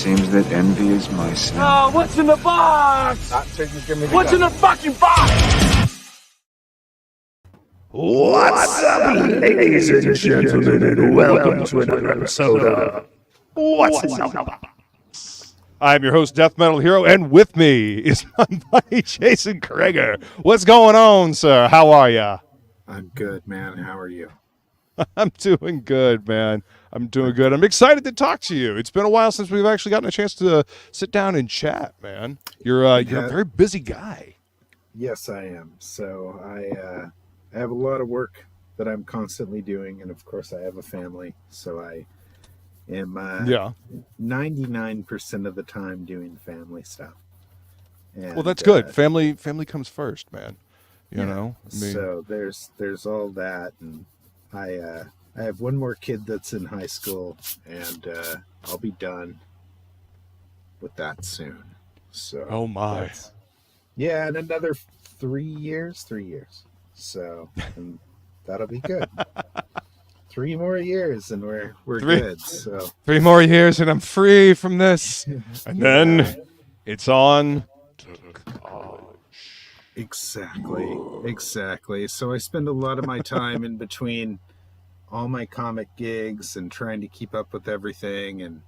seems that envy is my sin. Oh, what's in the box? What's in the fucking box? What's up, ladies and gentlemen, and welcome to another episode of What's in the Box. I'm your host, DeathMetalHero, and with me is my buddy Jason Crager. What's going on, sir? How are ya? I'm good, man. How are you? I'm doing good, man. I'm doing good. I'm excited to talk to you. It's been a while since we've actually gotten a chance to sit down and chat, man. You're a very busy guy. Yes, I am. So I have a lot of work that I'm constantly doing, and of course I have a family, so I am 99% of the time doing family stuff. And, well, that's good. Family comes first, man. You know? I mean, so there's all that, and I have one more kid that's in high school, and I'll be done with that soon. So oh my. Yeah, and another 3 years. So and that'll be good. 3 more years and we're good. So 3 more years and I'm free from this. And then it's on to college. Exactly. So I spend a lot of my time in between all my comic gigs and trying to keep up with everything, and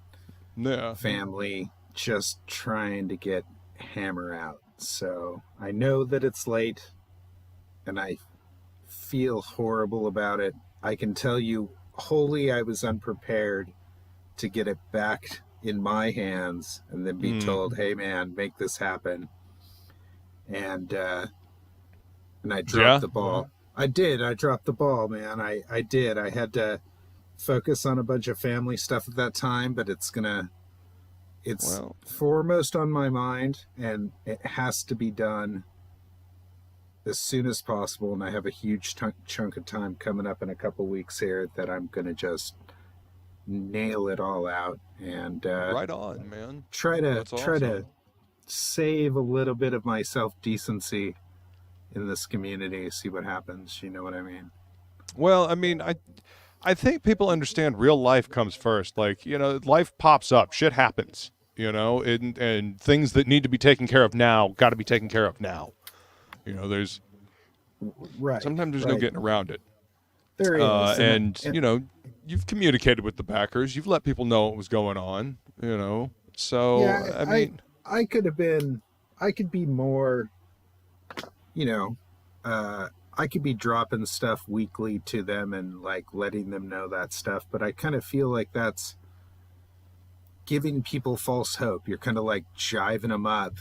family, just trying to get Hammer out. So I know that it's late and I feel horrible about it. I can tell you wholly I was unprepared to get it back in my hands and then be told, hey man, make this happen. And I dropped the ball. I dropped the ball, man. I did. I had to focus on a bunch of family stuff at that time, but it's foremost on my mind, and it has to be done as soon as possible. And I have a huge chunk of time coming up in a couple weeks here that I'm going to just nail it all out and right on, man. Try to save a little bit of my self-decency in this community, see what happens. You know what I mean? Well, I mean, I think people understand real life comes first. Like, you know, life pops up, shit happens, you know, and things that need to be taken care of now got to be taken care of now. You know, sometimes there's no getting around it. There is. And you know, you've communicated with the backers, you've let people know what was going on, you know. So yeah, I mean, I could be more, you know, I could be dropping stuff weekly to them and like letting them know that stuff, but I kind of feel like that's giving people false hope. You're kind of like jiving them up,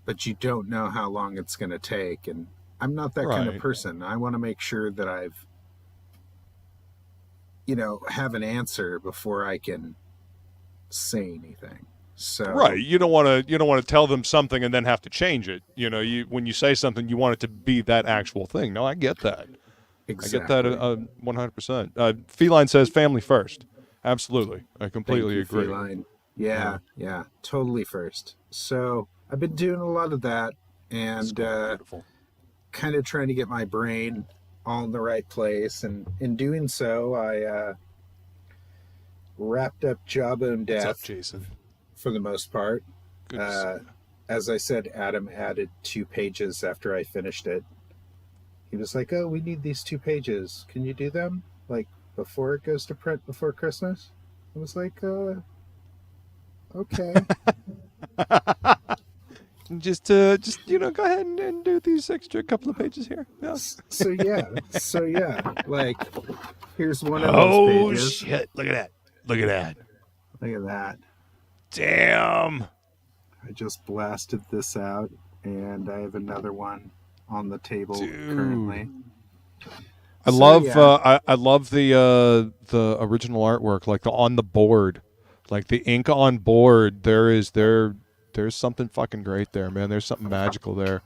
but you don't know how long it's going to take. And I'm not that kind of person. I want to make sure that I've, you know, have an answer before I can say anything. So you don't want to tell them something and then have to change it. You know, when you say something, you want it to be that actual thing. No, I get that. Exactly. I get that 100%. Feline says family first. Absolutely, I completely agree. Feline. Yeah, totally first. So I've been doing a lot of that and kind of trying to get my brain all in the right place. And in doing so, I wrapped up Jawbone Death. What's up, Jason? For the most part. Good to see you. As I said, Adam added 2 pages after I finished it. He was like, oh, we need these 2 pages. Can you do them? Like, before it goes to print before Christmas? I was like, okay. just you know, go ahead and do these extra couple of pages here. Yeah. So yeah. Like, here's one of those pages. Oh, shit. Look at that. Damn. I just blasted this out, and I have another one on the table currently. I love the original artwork, like the on the board, like the ink on board. There's something fucking great there, man. There's something magical there.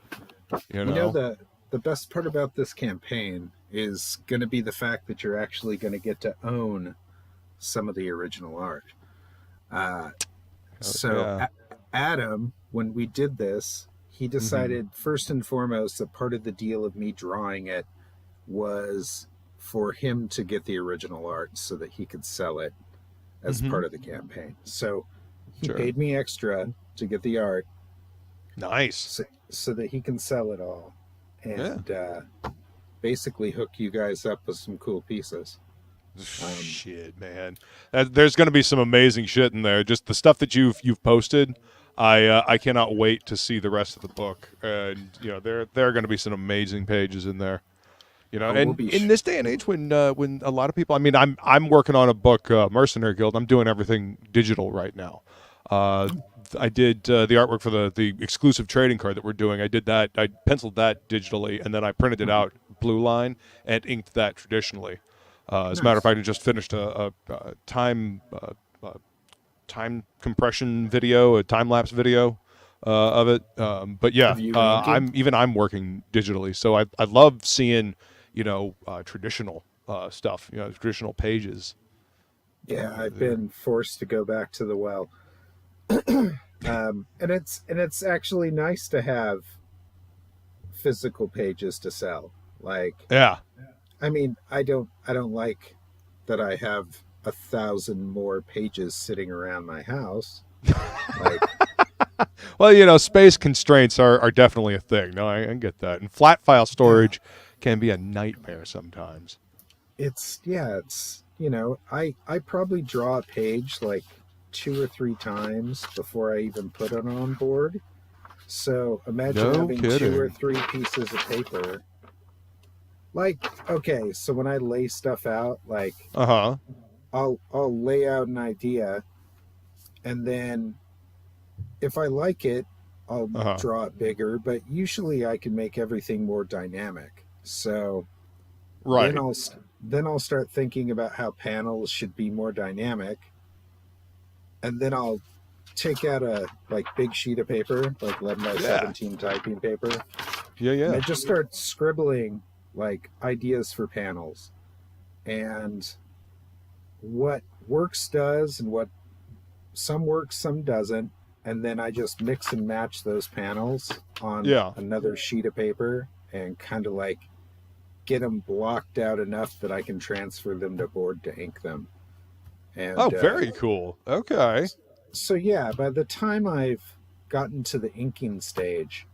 You know the best part about this campaign is going to be the fact that you're actually going to get to own some of the original art. Adam, when we did this, he decided first and foremost that part of the deal of me drawing it was for him to get the original art so that he could sell it as part of the campaign. So he paid me extra to get the art. Nice. So that he can sell it all. And basically hook you guys up with some cool pieces. Shit, man. There's going to be some amazing shit in there. Just the stuff that you've posted. I cannot wait to see the rest of the book. And there are going to be some amazing pages in there. And in this day and age, when a lot of people, I mean, I'm working on a book, Mercenary Guild. I'm doing everything digital right now. I did the artwork for the exclusive trading card that we're doing. I did that. I penciled that digitally, and then I printed it out blue line and inked that traditionally. As a matter of fact, I just finished a time compression video, a time lapse video of it. But yeah, I'm working digitally, so I love seeing traditional stuff, traditional pages. Yeah, I've been forced to go back to the well. And it's actually nice to have physical pages to sell. Like, yeah, I mean, I don't like that I have 1,000 more pages sitting around my house. Like, well, space constraints are definitely a thing. No, I get that. And flat file storage can be a nightmare sometimes. I probably draw a page like 2 or 3 times before I even put it on board. So imagine having 2 or 3 pieces of paper. Like, okay, so when I lay stuff out, like, I'll lay out an idea, and then if I like it, I'll draw it bigger. But usually, I can make everything more dynamic. So, then I'll start thinking about how panels should be more dynamic, and then I'll take out a big sheet of paper, like 11 by 17 typing paper. Yeah. And I just start scribbling ideas for panels, and what works does, and what some works, some doesn't, and then I just mix and match those panels on another sheet of paper and kind of get them blocked out enough that I can transfer them to board to ink them. And, very cool. Okay. So yeah, by the time I've gotten to the inking stage,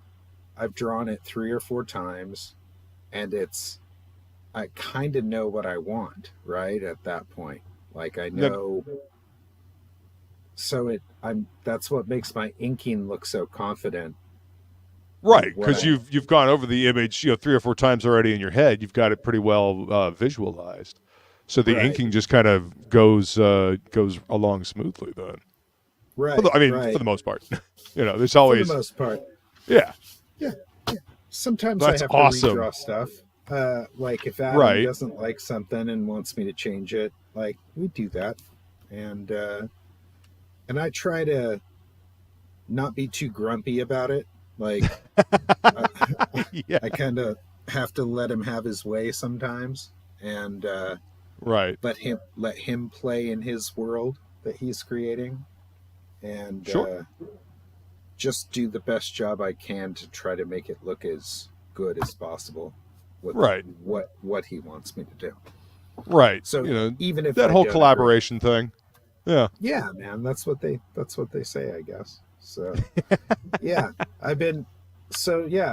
I've drawn it 3 or 4 times, and I kind of know what I want, right? At that point, I know. So that's what makes my inking look so confident. Right, because you've gone over the image 3 or 4 times already in your head. You've got it pretty well visualized. So the inking just kind of goes along smoothly then. Right. For the most part. There's always... For the most part. Yeah. Yeah. Sometimes I have to redraw stuff. If Adam doesn't like something and wants me to change it, we do that. And I try to not be too grumpy about it. I kind of have to let him have his way sometimes, and let him play in his world that he's creating, and just do the best job I can to try to make it look as good as possible with what he wants me to do. Right. So even if that whole collaboration thing. Yeah. Yeah, man, that's what they say, I guess. So yeah,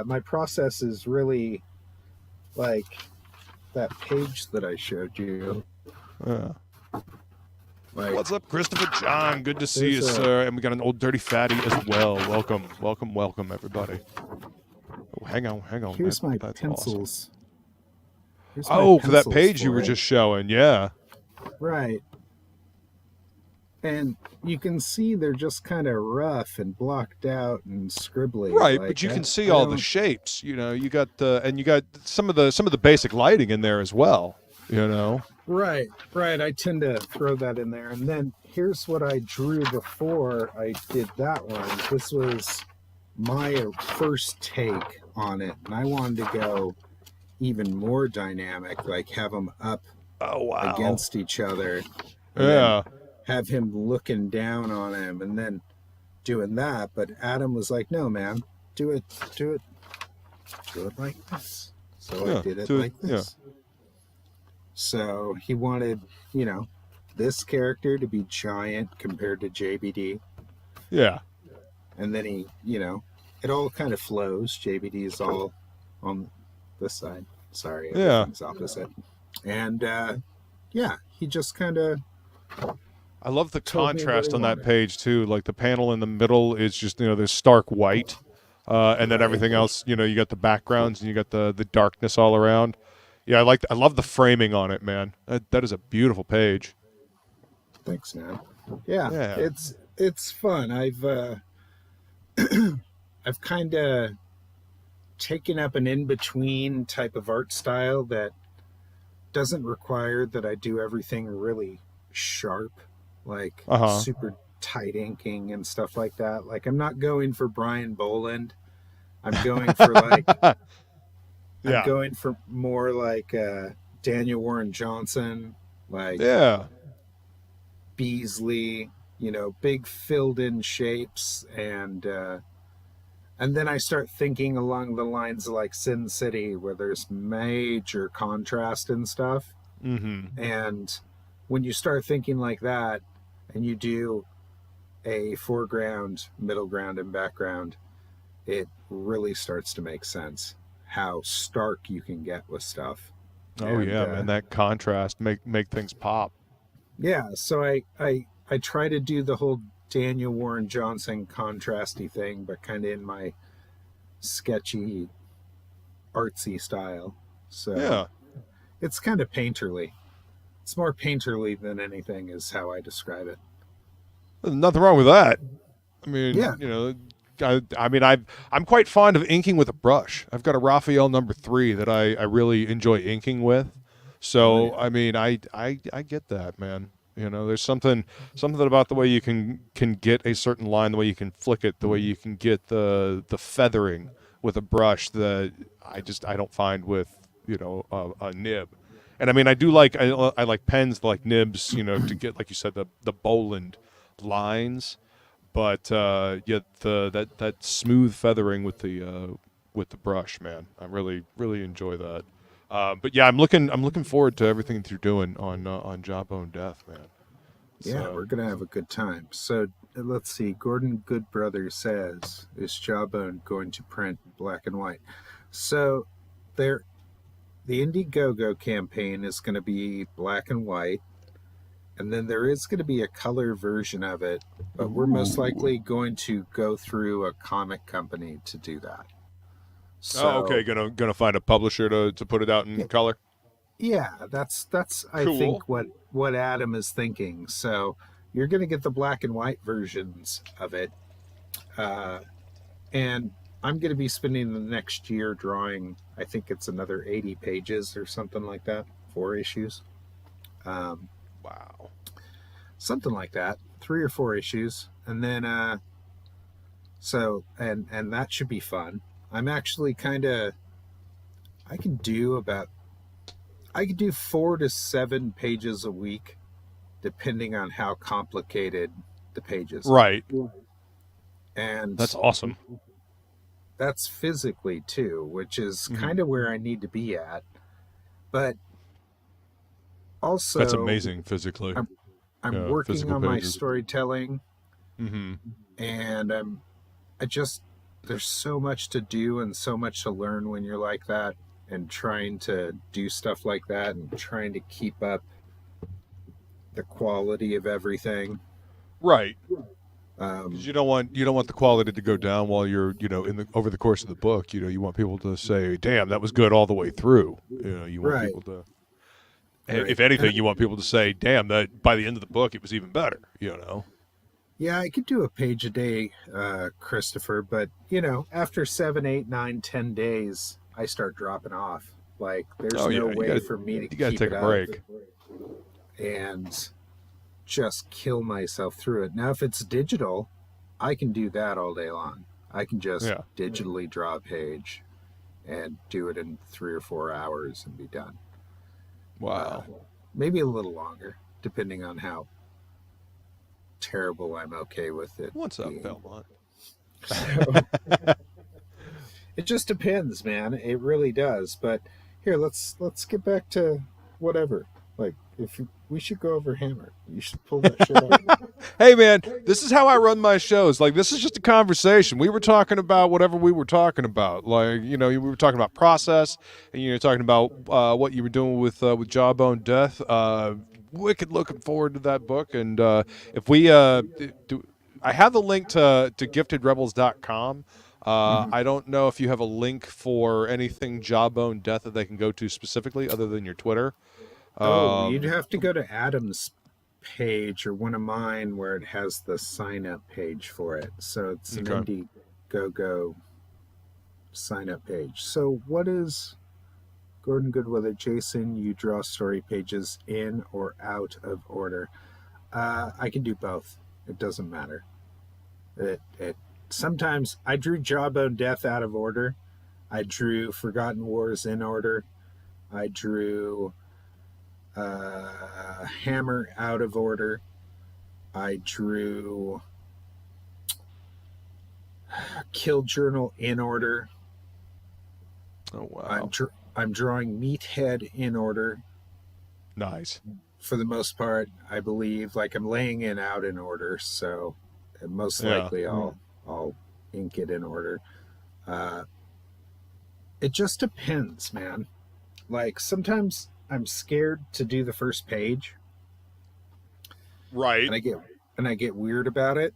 my process is really that page that I showed you. Yeah. What's up, Christopher John? Good to see you, sir. And we got an old dirty fatty as well. Welcome, everybody. Oh, hang on. Here's my that's pencils. Awesome. For that page you were just showing, yeah. Right. And you can see they're just kind of rough and blocked out and scribbly. Right, but you can see all the shapes. You got you got some of the basic lighting in there as well. Right. I tend to throw that in there. And then here's what I drew before I did that one. This was my first take on it, and I wanted to go even more dynamic, have them up against each other. Yeah. Have him looking down on him and then doing that. But Adam was like, no, man, do it like this. So I did it like this. Yeah. So he wanted, this character to be giant compared to JBD. Yeah. And then he, it all kind of flows. JBD is all on this side. Sorry, everything's opposite. And he just kind of. I love the contrast on that page too. Like the panel in the middle is just this stark white, and then everything else. You got the backgrounds and you got the darkness all around. Yeah, I love the framing on it, man. That is a beautiful page. Thanks, man. Yeah. It's fun. I've I've kind of taken up an in-between type of art style that doesn't require that I do everything really sharp, like super tight inking and stuff like that. Like, I'm not going for Brian Boland. I'm going for I'm going for more like Daniel Warren Johnson, like Beasley, big filled in shapes, and then I start thinking along the lines of like Sin City, where there's major contrast and stuff. Mm-hmm. And when you start thinking like that, and you do a foreground, middle ground, and background, it really starts to make sense how stark you can get with stuff. Oh, man, that contrast make things pop. Yeah, so I try to do the whole Daniel Warren Johnson contrasty thing, but kind of in my sketchy, artsy style. So it's kind of painterly. It's more painterly than anything is how I describe it. There's nothing wrong with that. I mean, I'm quite fond of inking with a brush. I've got a Raphael number 3 that I really enjoy inking with. So, I mean, I get that, man. There's something about the way you can get a certain line, the way you can flick it, the way you can get the feathering with a brush that I don't find with, a nib. And I mean, I like pens like nibs, to get, like you said, the Boland lines, but that smooth feathering with the brush, man. I really enjoy that. But yeah, I'm looking forward to everything that you're doing on Jawbone Death, man. Yeah, we're gonna have a good time. So let's see. Gordon Goodbrother says, "Is Jawbone going to print black and white?" So the Indiegogo campaign is going to be black and white, and then there is going to be a color version of it, but we're most likely going to go through a comic company to do that. So, okay, gonna find a publisher to put it out in color. Yeah, that's I think what Adam is thinking. So you're gonna get the black and white versions of it, and I'm gonna be spending the next year drawing. I think it's another 80 pages or something like that, 4 issues. Wow, something like that, 3 or 4 issues, and then so that should be fun. I'm actually I can do 4 to 7 pages a week, depending on how complicated the pages are. Right. And that's awesome. That's physically too, which is kind of where I need to be at. But also, that's amazing physically. I'm working on my storytelling, and there's so much to do and so much to learn when you're like that, and trying to do stuff like that and trying to keep up the quality of everything. Right. Because you don't want the quality to go down while you're over the course of the book. You want people to say, "Damn, that was good all the way through." You want people to. If anything, you want people to say, "Damn, that by the end of the book, it was even better." Yeah, I could do a page a day, Christopher, but after 7, 8, 9, 10 days, I start dropping off. Like, there's no way for me to keep it up. You gotta take a break and just kill myself through it. Now, if it's digital, I can do that all day long. I can just digitally draw a page and do it in 3 or 4 hours and be done. Wow. Maybe a little longer, depending on how terrible I'm okay with it. What's up, Belmont? It just depends, man. It really does. But here, let's get back to whatever. Like, we should go over Hammer. You should pull that shit up. Hey, man, this is how I run my shows. Like, this is just a conversation. We were talking about whatever we were talking about. Like, you know, we were talking about process, and you're talking about what you were doing with Jawbone Death. Wicked looking forward to that book. And if we do, I have the link to giftedrebels.com. I don't know if you have a link for anything Jawbone Death that they can go to specifically other than your Twitter. You'd have to go to Adam's page or one of mine where it has the sign up page for it. So it's an Indiegogo sign up page. So what is Gordon Goodweather? Jason, you draw story pages in or out of order? I can do both. It doesn't matter. Sometimes I drew Jawbone Death out of order. I drew Forgotten Wars in order. I drew Hammer out of order. I drew Kill Journal in order. Oh, wow. I'm drawing Meathead in order. Nice. For the most part, I believe. Like, I'm laying it out in order, so most likely I'll ink it in order. It just depends, man. Like, sometimes I'm scared to do the first page. Right. And I get weird about it.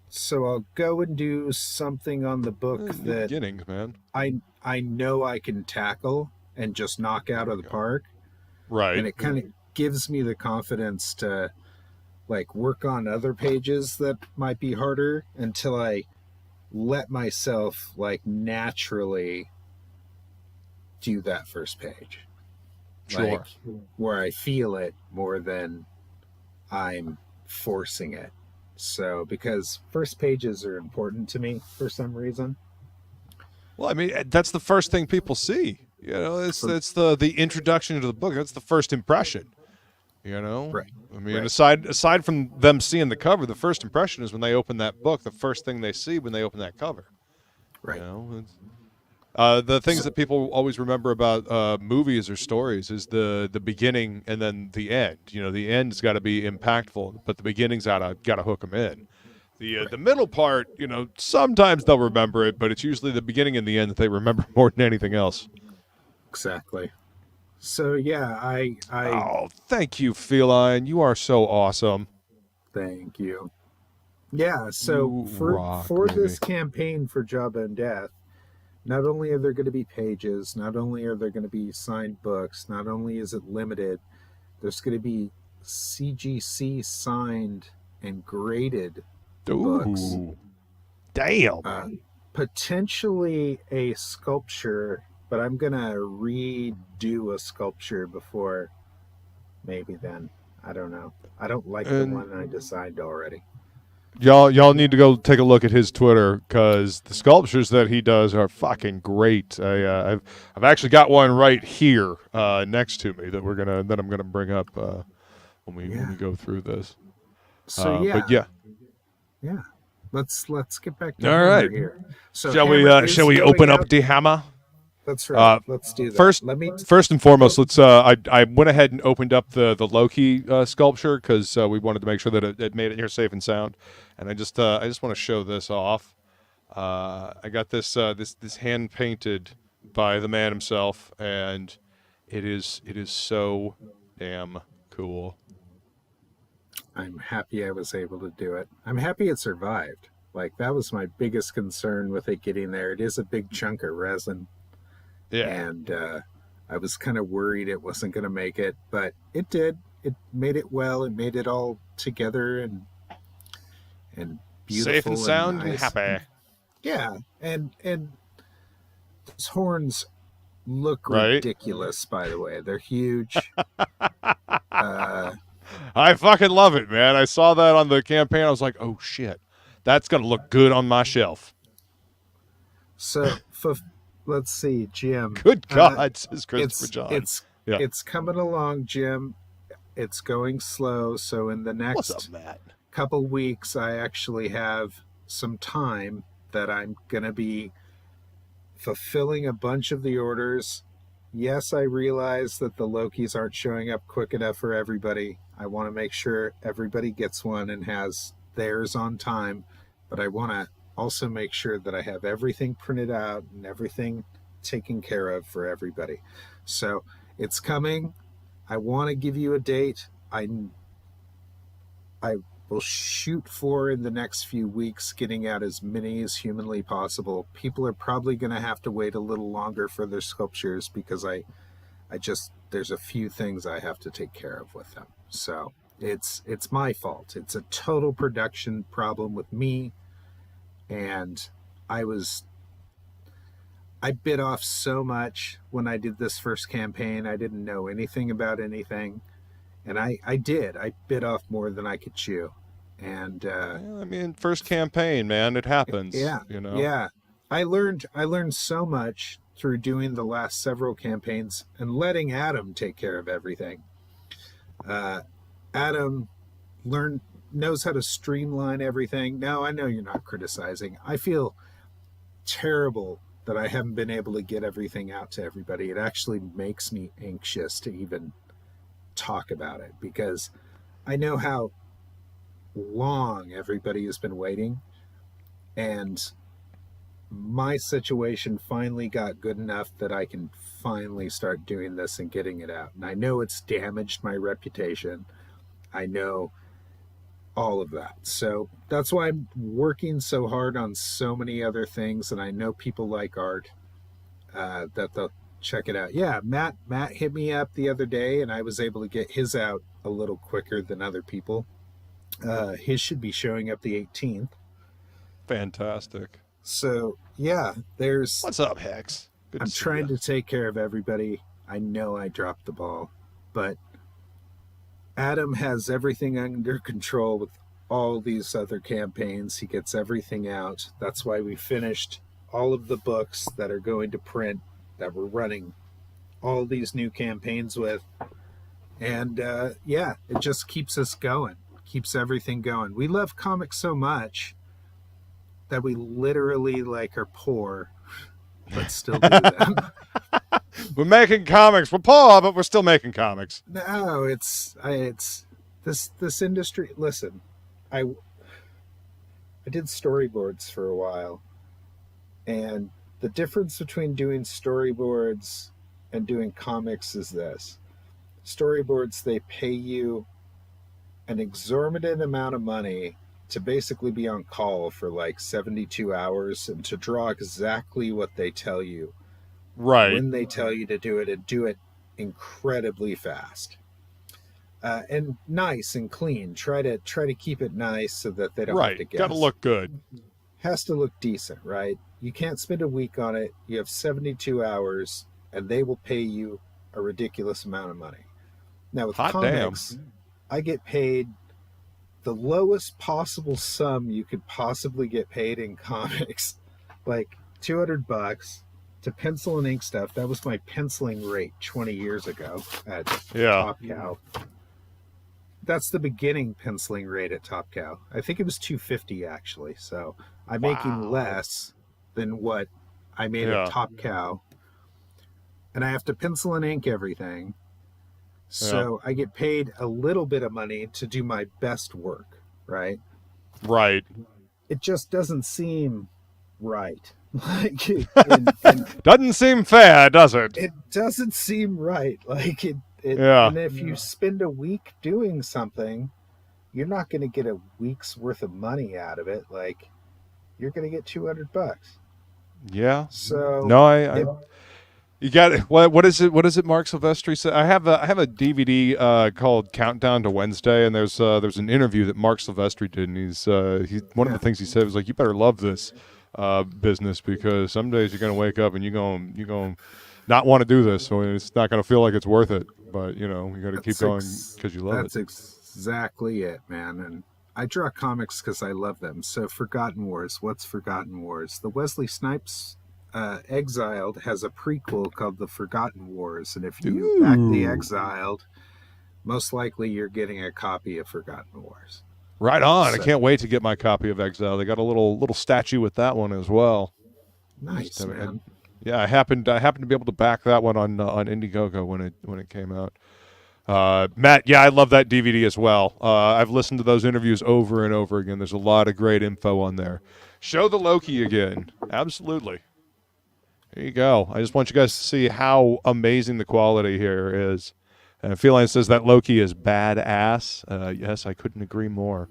So I'll go and do something on the book that beginnings, man. I know I can tackle and just knock out of the park. Right. And it kind of gives me the confidence to like work on other pages that might be harder until I let myself like naturally do that first page. Sure. Like, where I feel it more than I'm forcing it. So, because first pages are important to me for some reason. Well, I mean, that's the first thing people see. You know, it's the introduction to the book. That's the first impression. You know, right? I mean, aside from them seeing the cover, the first impression is when they open that book. The first thing they see when they open that cover. Right. You know, the things that people always remember about movies or stories is the beginning and then the end. You know, the end's got to be impactful, but the beginning's got to hook them in. The middle part, you know, sometimes they'll remember it, but it's usually the beginning and the end that they remember more than anything else. Exactly. So yeah, I Oh, thank you, Feline. You are so awesome. Thank you. Yeah, so for this campaign for Jawbone Death, not only are there going to be pages, not only are there going to be signed books, not only is it limited, there's going to be CGC signed and graded books. Damn. Potentially a sculpture, but I'm going to redo a sculpture before maybe then. I don't know. I don't like the one I designed already. Y'all need to go take a look at his Twitter because the sculptures that he does are fucking great. I've actually got one right here next to me that I'm gonna bring up when we go through this. So but yeah. Let's get back to all right here. So shall we open up the hammer? That's right. Let's do that. First and foremost, let's. I went ahead and opened up the Loki sculpture because we wanted to make sure that it made it here safe and sound, and I just want to show this off. I got this hand painted by the man himself, and it is so damn cool. I'm happy I was able to do it. I'm happy it survived. Like, that was my biggest concern with it getting there. It is a big chunk of resin. Yeah. And I was kind of worried it wasn't going to make it, but it did. It made it well. It made it all together and beautiful. Safe and sound nice. and happy. Yeah. And those horns look ridiculous, by the way. They're huge. I fucking love it, man. I saw that on the campaign. I was like, oh, shit. That's going to look good on my shelf. So, let's see, Jim. Good God, says Christopher John. It's coming along, Jim. It's going slow. So in the next couple weeks, I actually have some time that I'm going to be fulfilling a bunch of the orders yes, I realize that the Lokis aren't showing up quick enough for everybody. I want to make sure everybody gets one and has theirs on time, but I want to also make sure that I have everything printed out and everything taken care of for everybody. So it's coming. I want to give you a date. I will shoot for in the next few weeks getting out as many as humanly possible. People are probably going to have to wait a little longer for their sculptures because there's a few things I have to take care of with them. So it's my fault. It's a total production problem with me. And I bit off so much when I did this first campaign. I didn't know anything about anything. And I bit off more than I could chew. And I mean, first campaign, man, it happens. Yeah, you know. Yeah, I learned so much through doing the last several campaigns and letting Adam take care of everything. Adam knows how to streamline everything. No, I know you're not criticizing. I feel terrible that I haven't been able to get everything out to everybody. It actually makes me anxious to even talk about it because I know how long everybody has been waiting, and my situation finally got good enough that I can finally start doing this and getting it out. And I know it's damaged my reputation. I know all of that. So that's why I'm working so hard on so many other things, and I know people like art that they'll check it out. Yeah, Matt hit me up the other day, and I was able to get his out a little quicker than other people. His should be showing up the 18th. Fantastic. So yeah, there's... What's up, Hex? I'm trying to take care of everybody. I know I dropped the ball, but Adam has everything under control with all these other campaigns. He gets everything out. That's why we finished all of the books that are going to print that we're running all these new campaigns with. And yeah, it just keeps us going, keeps everything going. We love comics so much that we literally are poor, but still do them. We're making comics. We're poor, but we're still making comics. No, it's this industry. Listen, I did storyboards for a while, and the difference between doing storyboards and doing comics is this. Storyboards, they pay you an exorbitant amount of money to basically be on call for 72 hours and to draw exactly what they tell you. Right. When they tell you to do it, and do it incredibly fast. And nice and clean. Try to keep it nice so that they don't have to guess. Got to look good. Has to look decent, right? You can't spend a week on it. You have 72 hours, and they will pay you a ridiculous amount of money. Now with comics, I get paid the lowest possible sum you could possibly get paid in comics, like $200 to pencil and ink stuff. That was my penciling rate 20 years ago at Top Cow. That's the beginning penciling rate at Top Cow. I think it was $250 actually. So I'm making less than what I made at Top Cow, and I have to pencil and ink everything. So I get paid a little bit of money to do my best work, right? Right. It just doesn't seem right. Doesn't seem fair, does it? It doesn't seem right. Yeah. And if you spend a week doing something, you're not going to get a week's worth of money out of it. You're going to get $200. Yeah. So no, you got it. What is it? What is it? Mark Silvestri said. I have a DVD called Countdown to Wednesday, and there's an interview that Mark Silvestri did, and he's one of the things he said was you better love this business, because some days you're gonna wake up and you're gonna not want to do this, so it's not gonna feel like it's worth it. But you got to keep going because you love it. That's exactly it, man. And I draw comics because I love them. So Forgotten Wars. What's Forgotten Wars? The Wesley Snipes Exiled has a prequel called The Forgotten Wars, and if you back the Exiled, most likely you're getting a copy of Forgotten Wars. Right on. So, I can't wait to get my copy of Exile. They got a little statue with that one as well. Nice, man. Yeah, I happened to be able to back that one on Indiegogo when it came out. Matt, yeah, I love that DVD as well. I've listened to those interviews over and over again. There's a lot of great info on there. Show the Loki again. Absolutely. There you go. I just want you guys to see how amazing the quality here is. And Feline says that Loki is badass. Yes, I couldn't agree more.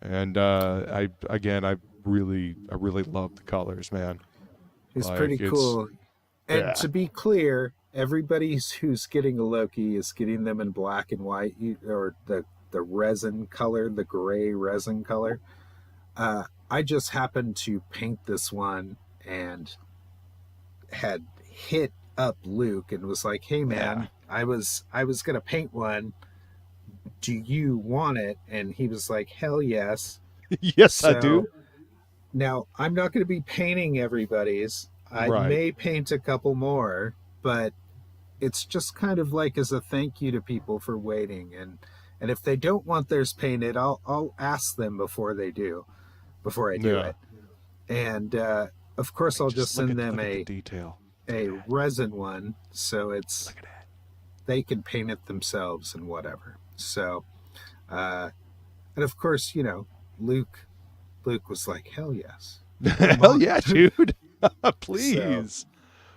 And I really love the colors, man. It's pretty cool. And to be clear, everybody who's getting a Loki is getting them in black and white, or the resin color, the gray resin color. I just happened to paint this one and had hit up Luke and was like, "Hey man, I was gonna paint one. Do you want it?" And he was like, "Hell yes." Yes, I do. Now, I'm not going to be painting everybody's. I may paint a couple more, but it's just kind of like as a thank you to people for waiting. And if they don't want theirs painted, I'll ask them before I do it. And of course, I'll just send them a resin one, so they can paint it themselves and whatever. So, and of course, Luke was like, "Hell yes, hell yeah, dude, please." So,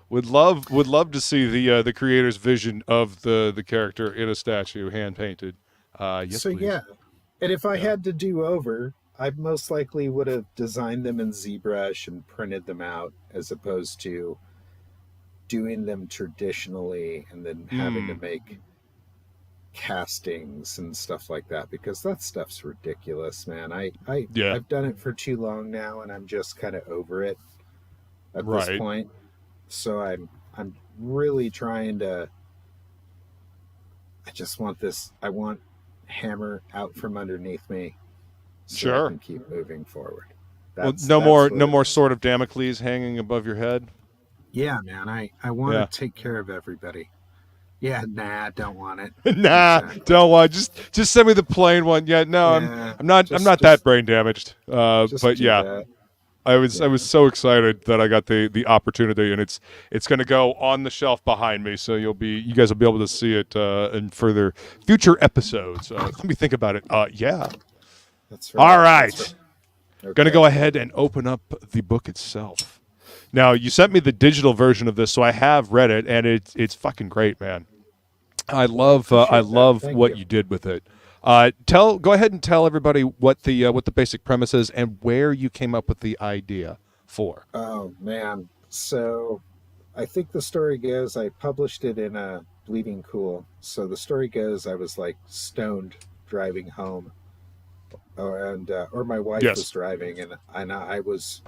would love to see the creator's vision of the character in a statue, hand painted. Yes, so please. Yeah, and if I had to do over, I most likely would have designed them in ZBrush and printed them out, as opposed to doing them traditionally and then having to make castings and stuff like that, because that stuff's ridiculous, man. I've done it for too long now, and I'm just kind of over it at this point. So I'm really trying to. I want Hammer out from underneath me, so I can keep moving forward. No more sword of Damocles hanging above your head. Yeah, man. I want to take care of everybody. Yeah, nah, don't want it. Don't want. Just send me the plain one. Yeah, no, I'm not that brain damaged. But yeah, that. I was so excited that I got the opportunity, and it's going to go on the shelf behind me, so you guys will be able to see it in future episodes. Let me think about it. Yeah. That's right. All right. That's right. Okay. Going to go ahead and open up the book itself. Now, you sent me the digital version of this, so I have read it, and it's fucking great, man. I love what you did with it. Go ahead and tell everybody what the basic premise is and where you came up with the idea for. Oh man, so I think the story goes, I published it in a Bleeding Cool. So the story goes, I was like stoned driving home, or my wife was driving, and I was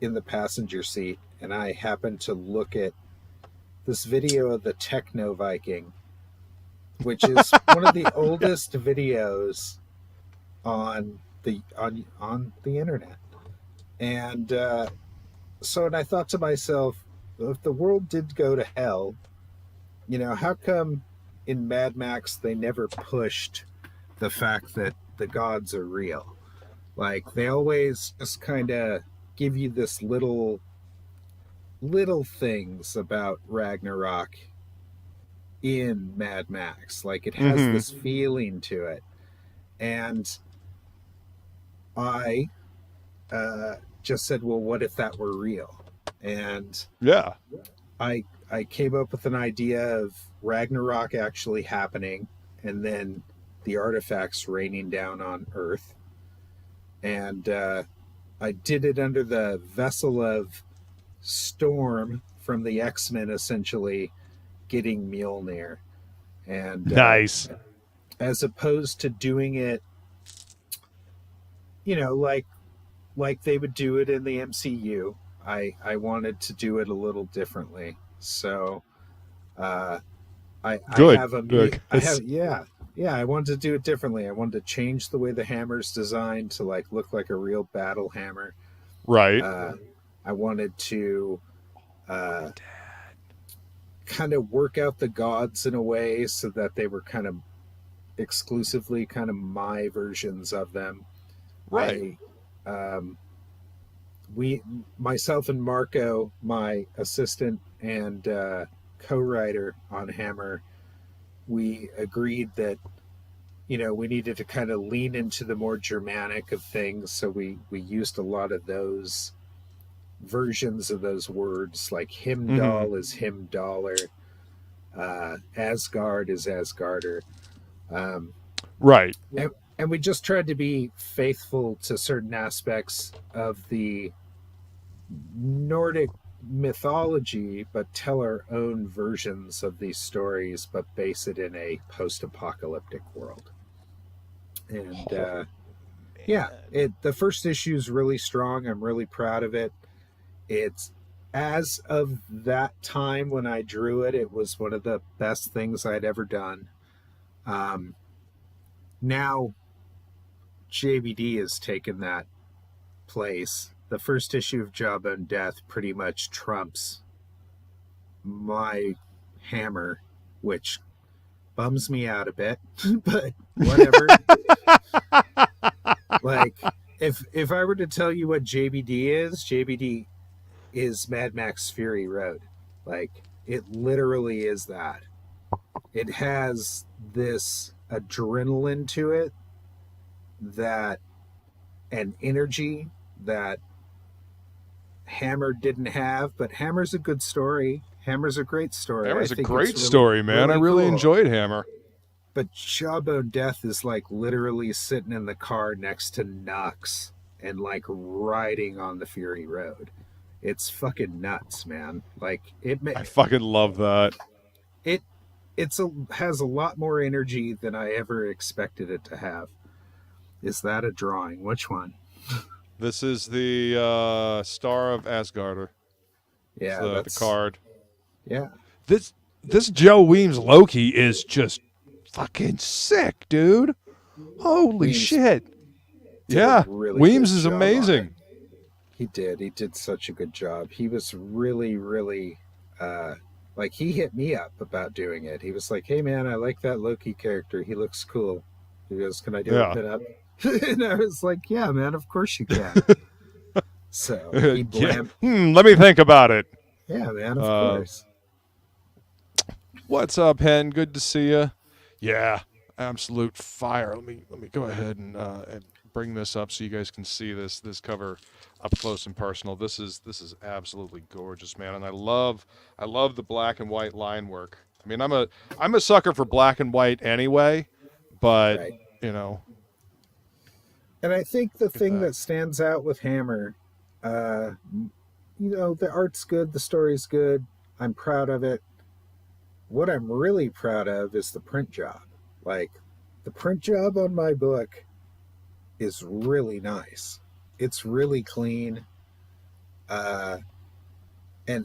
in the passenger seat, and I happened to look at this video of the Techno Viking, which is one of the oldest videos on the internet. And and I thought to myself, if the world did go to hell, how come in Mad Max they never pushed the fact that the gods are real? Like, they always just kind of give you this little things about Ragnarok in Mad Max. Like, it has this feeling to it. And I just said, well, what if that were real? And I came up with an idea of Ragnarok actually happening, and then the artifacts raining down on Earth. And I did it under the vessel of Storm from the X-Men, essentially getting Mjolnir. And nice. As opposed to doing it, like they would do it in the MCU, I wanted to do it a little differently. So I wanted to do it differently. I wanted to change the way the hammer's designed to look like a real battle hammer. Right. I wanted to kind of work out the gods in a way so that they were kind of exclusively kind of my versions of them. Right. myself and Marco, my assistant and co-writer on Hammer, we agreed that, you know, we needed to kind of lean into the more Germanic of things. So we used a lot of those versions of those words, like Himdall is Himdaller, Asgard is Asgarder. Right. And we just tried to be faithful to certain aspects of the Nordic mythology, but tell our own versions of these stories, but base it in a post-apocalyptic world. And the first issue is really strong. I'm really proud of it. It's, as of that time when I drew it, it was one of the best things I'd ever done. Now JBD has taken that place. The first issue of Jawbone Death pretty much trumps my Hammer, which bums me out a bit, but whatever. Like, if I were to tell you what JBD is Mad Max Fury Road. Like, it literally is that. It has this adrenaline to it, that an energy that Hammer didn't have, but Hammer's a good story. Hammer's a great story. Hammer's a great story, man. I really enjoyed Hammer. But Jawbone Death is like literally sitting in the car next to Nux and like riding on the Fury Road. It's fucking nuts, man. Like I fucking love that. It has a lot more energy than I ever expected it to have. Is that a drawing? Which one? This is the Star of Asgarder. Yeah, the card. Yeah. This Joe Weems Loki is just fucking sick, dude. Holy shit. Yeah, really Weems is amazing. He did such a good job. He was really, really like, he hit me up about doing it. He was like, "Hey man, I like that Loki character. He looks cool." He goes, "Can I do a pin up?" And I was like, "Yeah, man, of course you can." So he let me think about it. Yeah, man, of course. What's up, Hen? Good to see you. Yeah, absolute fire. Let me go ahead and bring this up so you guys can see this cover up close and personal. This is absolutely gorgeous, man, and I love the black and white line work. I mean, I'm a sucker for black and white anyway, but right. You know. And I think the thing that stands out with Hammer, you know, the art's good, the story's good. I'm proud of it. What I'm really proud of is the print job. Like, the print job on my book is really nice. It's really clean. And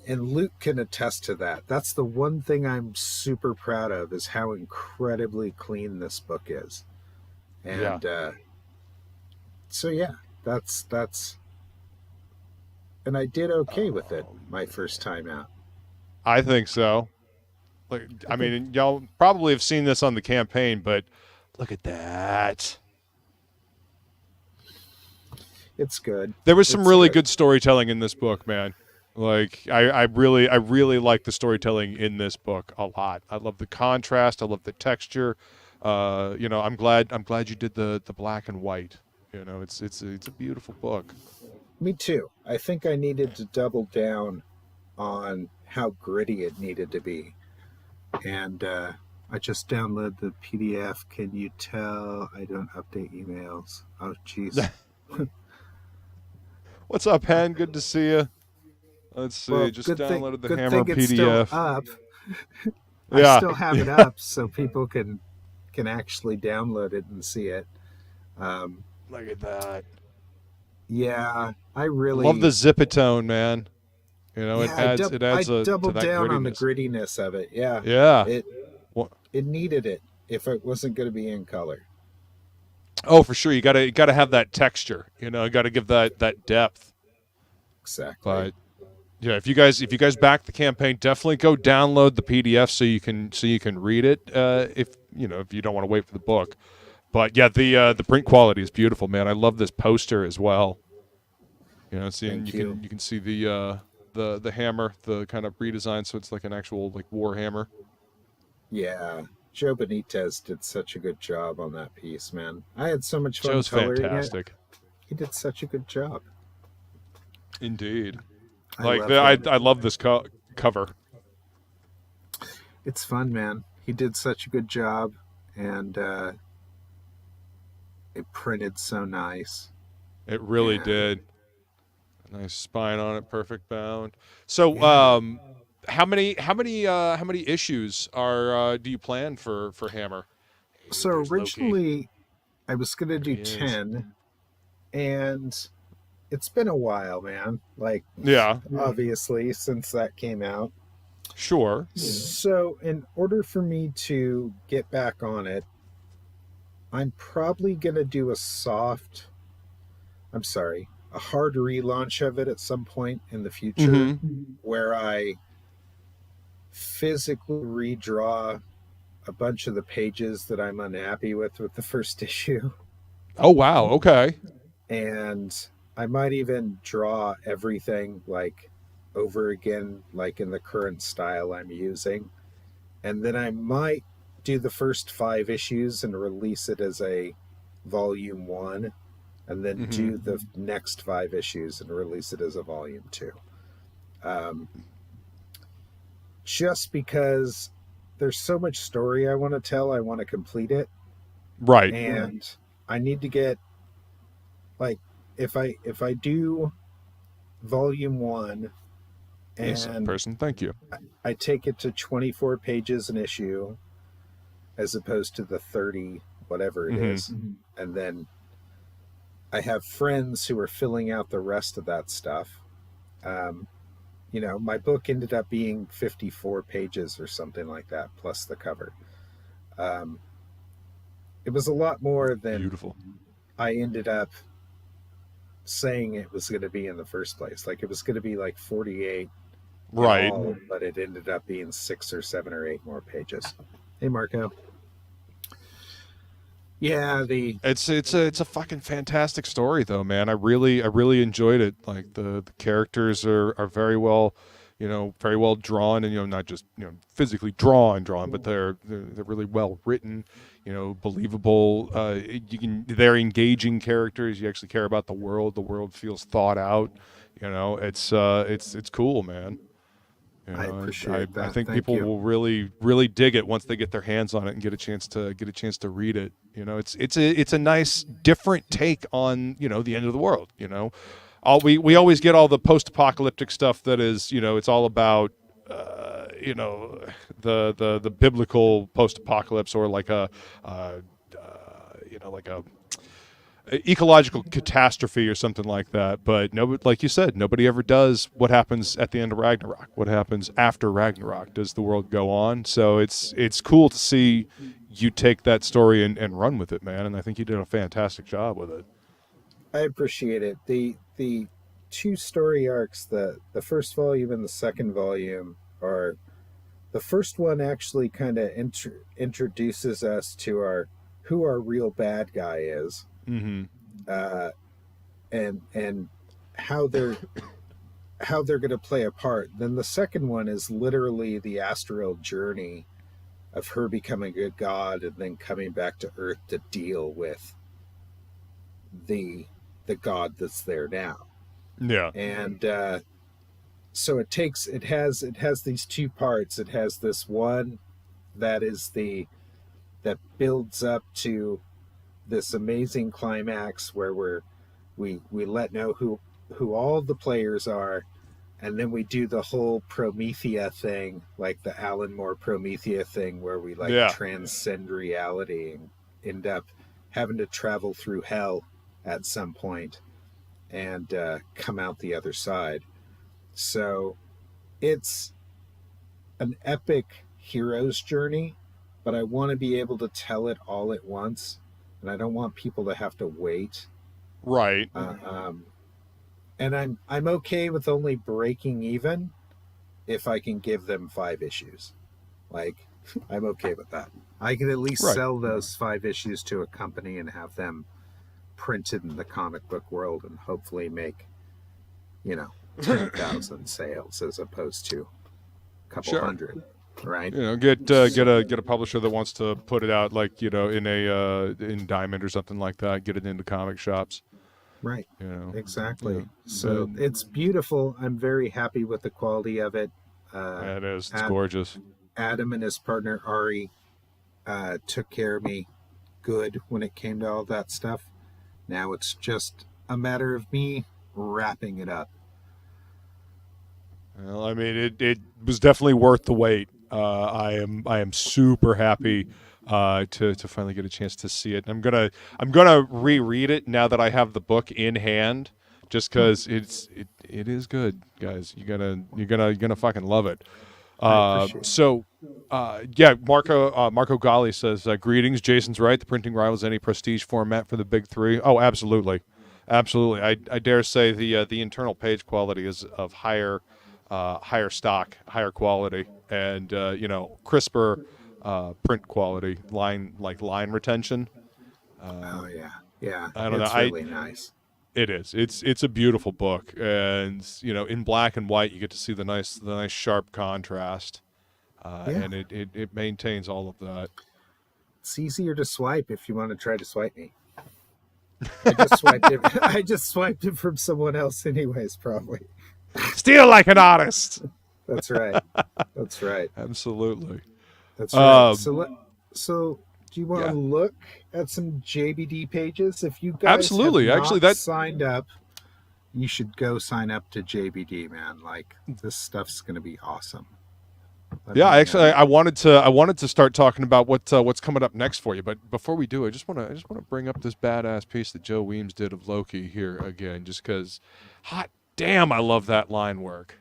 Luke can attest to that. That's the one thing I'm super proud of, is how incredibly clean this book is. And so yeah, that's and I did okay with it my first time out. I think so. Like, I mean, y'all probably have seen this on the campaign, but look at that. It's good. There was some really good storytelling in this book, man. Like, I really like the storytelling in this book a lot. I love the contrast. I love the texture. You know, I'm glad you did the black and white. You know, it's a beautiful book. Me too. I think I needed to double down on how gritty it needed to be. And I just downloaded the PDF. Can you tell I don't update emails? Oh, jeez. What's up, Hen? Good to see you. Let's see. Well, just downloaded the good Hammer thing PDF. It's still up. I still have it up so people can actually download it and see it. Look at that. Yeah, I really love the zipatone, man. You know, it adds I doubled to that down grittiness. on the grittiness of it. Yeah. Yeah. It needed it if it wasn't going to be in color. Oh, for sure. You gotta have that texture. You know, you gotta give that depth. Exactly. But yeah, if you guys back the campaign, definitely go download the PDF so you can read it. If you don't want to wait for the book. But yeah, the print quality is beautiful, man. I love this poster as well. You know, you can see the hammer, the kind of redesign, so it's like an actual like war hammer. Yeah, Joe Benitez did such a good job on that piece, man. I had so much fun Joe's coloring fantastic. it. He did such a good job. Indeed. I love this cover. It's fun, man. He did such a good job, and it printed so nice. It really did. Nice spine on it, perfect bound. So, how many issues do you plan for Hammer? So originally, I was gonna do 10, and it's been a while, man. Like, obviously, since that came out. Sure. So, in order for me to get back on it, I'm probably gonna do a hard relaunch of it at some point in the future, where I physically redraw a bunch of the pages that I'm unhappy with the first issue. Oh, wow. Okay. And I might even draw everything like over again, like in the current style I'm using. And then I might do the first 5 issues and release it as a volume 1, and then do the next 5 issues and release it as a volume 2. Just because there's so much story I want to tell, I want to complete it. Right. And I need to get, like, if I do volume 1 and thank you. I take it to 24 pages an issue as opposed to the 30 whatever it is, and then I have friends who are filling out the rest of that stuff. You know, my book ended up being 54 pages or something like that, plus the cover. It was a lot more than beautiful I ended up saying it was going to be in the first place. Like, it was going to be like 48, right? All, but it ended up being 6 or 7 or 8 more pages. Hey, Marco. Yeah, it's a fucking fantastic story though, man. I really enjoyed it. Like the characters are very well, very well drawn, and not just physically drawn, but they're really well written, believable. They're engaging characters. You actually care about the world. The world feels thought out. It's cool, man. I appreciate that. I think people will really dig it once they get their hands on it and get a chance to read it. It's a nice different take on the end of the world. We always get all the post-apocalyptic stuff that is it's all about the biblical post-apocalypse, or like a ecological catastrophe or something like that. But no, like you said, nobody ever does what happens at the end of Ragnarok. What happens after Ragnarok? Does the world go on? So it's cool to see you take that story and run with it, man. And I think you did a fantastic job with it. I appreciate it. The 2 story arcs, the first volume and the second volume, are the first one actually kind of introduces us to who our real bad guy is. And how they're going to play a part. Then the second one is literally the astral journey of her becoming a god and then coming back to Earth to deal with the god that's there now. Yeah. And so it has these 2 parts. It has this one that builds up to this amazing climax where we let know who all the players are, and then we do the whole Promethea thing, like the Alan Moore Promethea thing, where we transcend reality and end up having to travel through hell at some point and come out the other side. So it's an epic hero's journey, but I want to be able to tell it all at once. And I don't want people to have to wait. Right. And I'm okay with only breaking even if I can give them 5 issues. Like, I'm okay with that. I can at least sell those 5 issues to a company and have them printed in the comic book world and hopefully make 10,000 sales as opposed to a couple hundred, right? Get a publisher that wants to put it out like in Diamond or something like that. Get it into comic shops. Right. Exactly. So it's beautiful. I'm very happy with the quality of it. It is. It's gorgeous. Adam and his partner Ari took care of me good when it came to all that stuff. Now it's just a matter of me wrapping it up. Well, I mean, it was definitely worth the wait. I am super happy to finally get a chance to see it. I'm gonna reread it now that I have the book in hand, just because it is good, guys. You're gonna fucking love it. Marco Gali says, greetings. Jason's right. The printing rivals any prestige format for the big three. Oh, absolutely. I dare say the internal page quality is of higher stock, higher quality, and crisper print quality, line retention. Yeah. I don't know. It's really nice. It is. It's a beautiful book, and in black and white you get to see the nice sharp contrast, and it maintains all of that. It's easier to swipe if you want to try to swipe me. I just swiped it from someone else, anyways. Probably. Steal like an artist. That's right. Absolutely. That's right. So do you want to look at some JBD pages? If you guys have not signed up, you should go sign up to JBD, man. Like, this stuff's going to be awesome. I wanted to start talking about what's coming up next for you, but before we do, I just want to bring up this badass piece that Joe Weems did of Loki here again, just because, hot damn, I love that line work.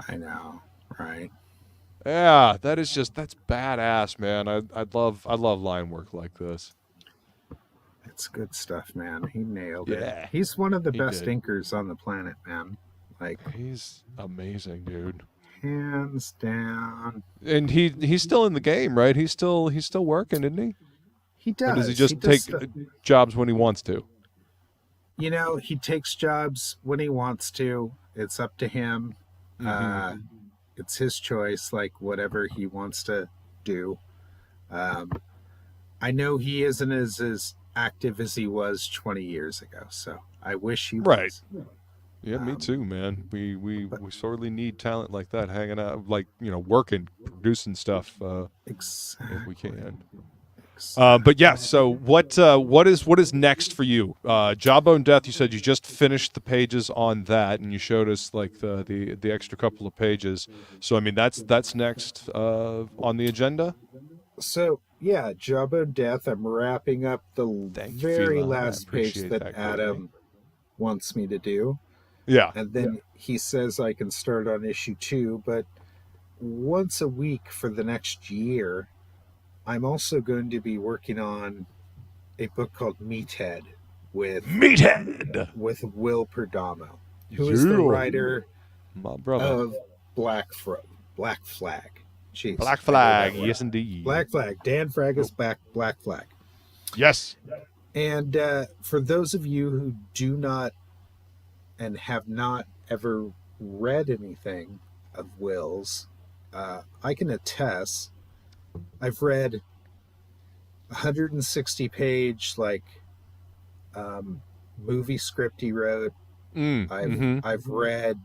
I know, right? Yeah, that's badass, man. I love line work like this. It's good stuff, man. He nailed it. He's one of the best inkers on the planet, man. Like, he's amazing, dude. Hands down. And he's still in the game, right? He's still working, isn't he? He does. Or does he just take jobs when he wants to? He takes jobs when he wants to. It's up to him. Mm-hmm. It's his choice, like whatever he wants to do. I know he isn't as active as he was 20 years ago, so I wish he was. Right. Yeah, me too, man. We sorely need talent like that hanging out, like, working, producing stuff exactly. if we can. But yeah, so what is next for you? Jawbone Death, you said you just finished the pages on that, and you showed us like the extra couple of pages. So I mean, that's next on the agenda. So yeah, Jawbone Death. I'm wrapping up the very last page that Adam wants me to do. Yeah, and then he says I can start on issue 2, but once a week for the next year. I'm also going to be working on a book called Meathead with Will Perdomo, who is the writer of Black Flag. Jeez, Black Flag, yes indeed. Black Flag. Dan Fraga's Black Flag. Yes. And for those of you who do not and have not ever read anything of Will's, I can attest. I've read 160-page movie script he wrote. I've read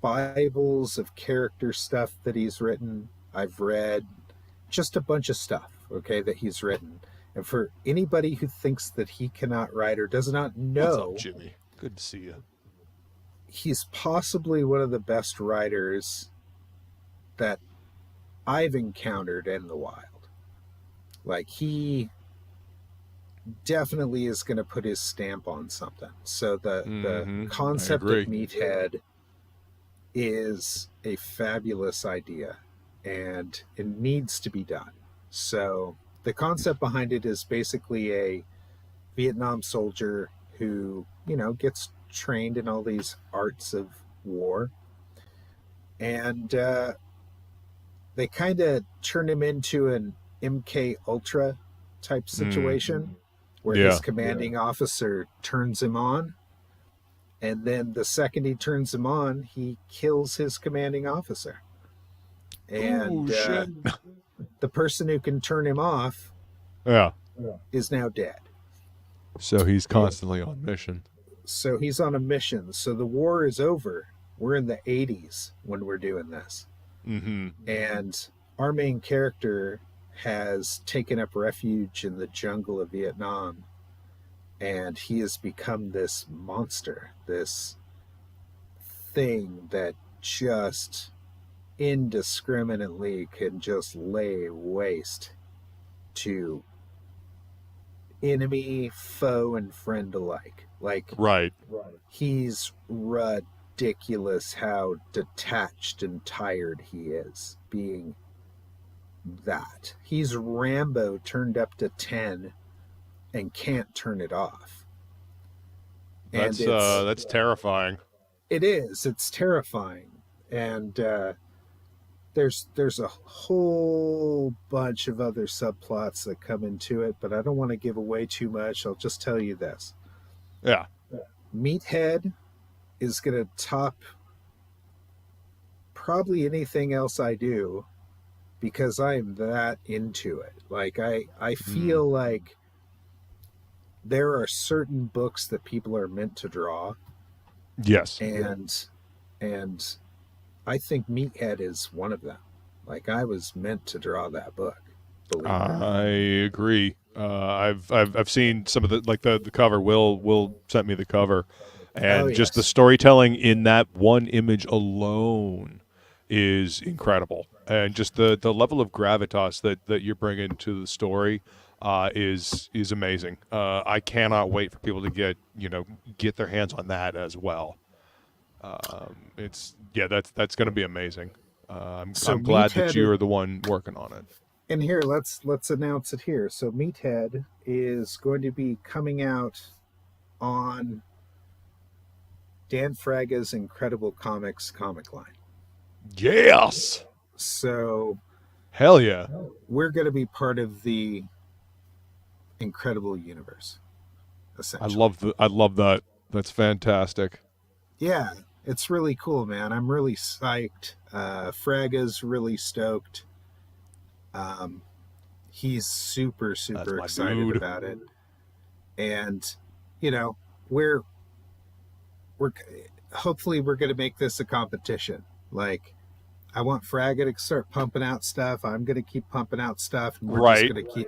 Bibles of character stuff that he's written. I've read just a bunch of stuff, that he's written. And for anybody who thinks that he cannot write or does not know, what's up, Jimmy? Good to see you. He's possibly one of the best writers that I've encountered in the wild. Like, he definitely is going to put his stamp on something. So the concept of Meathead is a fabulous idea, and it needs to be done. So the concept behind it is basically a Vietnam soldier who, gets trained in all these arts of war, and they kind of turn him into an MK Ultra type situation. where his commanding officer turns him on. And then the second he turns him on, he kills his commanding officer. And the person who can turn him off is now dead. So he's constantly on mission. So he's on a mission. So the war is over. We're in the 80s when we're doing this. Mm-hmm. And our main character has taken up refuge in the jungle of Vietnam. And he has become this monster, this thing that just indiscriminately can just lay waste to enemy, foe, and friend alike. Like, he's ridiculous how detached and tired he is being that. He's Rambo turned up to 10 and can't turn it off. And that's terrifying. It is. It's terrifying. And there's a whole bunch of other subplots that come into it, but I don't want to give away too much. I'll just tell you this. Yeah. Meathead is going to top probably anything else I do because I'm that into it. Like, I feel like there are certain books that people are meant to draw. Yes. And I think Meathead is one of them. Like, I was meant to draw that book. I agree. I've seen some of the cover. Will sent me the cover, and just the storytelling in that one image alone is incredible, and just the level of gravitas that you're bringing to the story is amazing. I cannot wait for people to get their hands on that as well. That's going to be amazing. I'm glad that you're the one working on it. And here, let's announce it here. So Meathead is going to be coming out on Dan Fraga's Incredible Comics comic line. Yes. So hell yeah. We're going to be part of the Incredible universe. Essentially. I love that. That's fantastic. Yeah, it's really cool, man. I'm really psyched. Fraga's really stoked. He's super excited about it. And, we're hopefully we're going to make this a competition. Like, I want Fraga to start pumping out stuff. I'm going to keep pumping out stuff. And we're just going to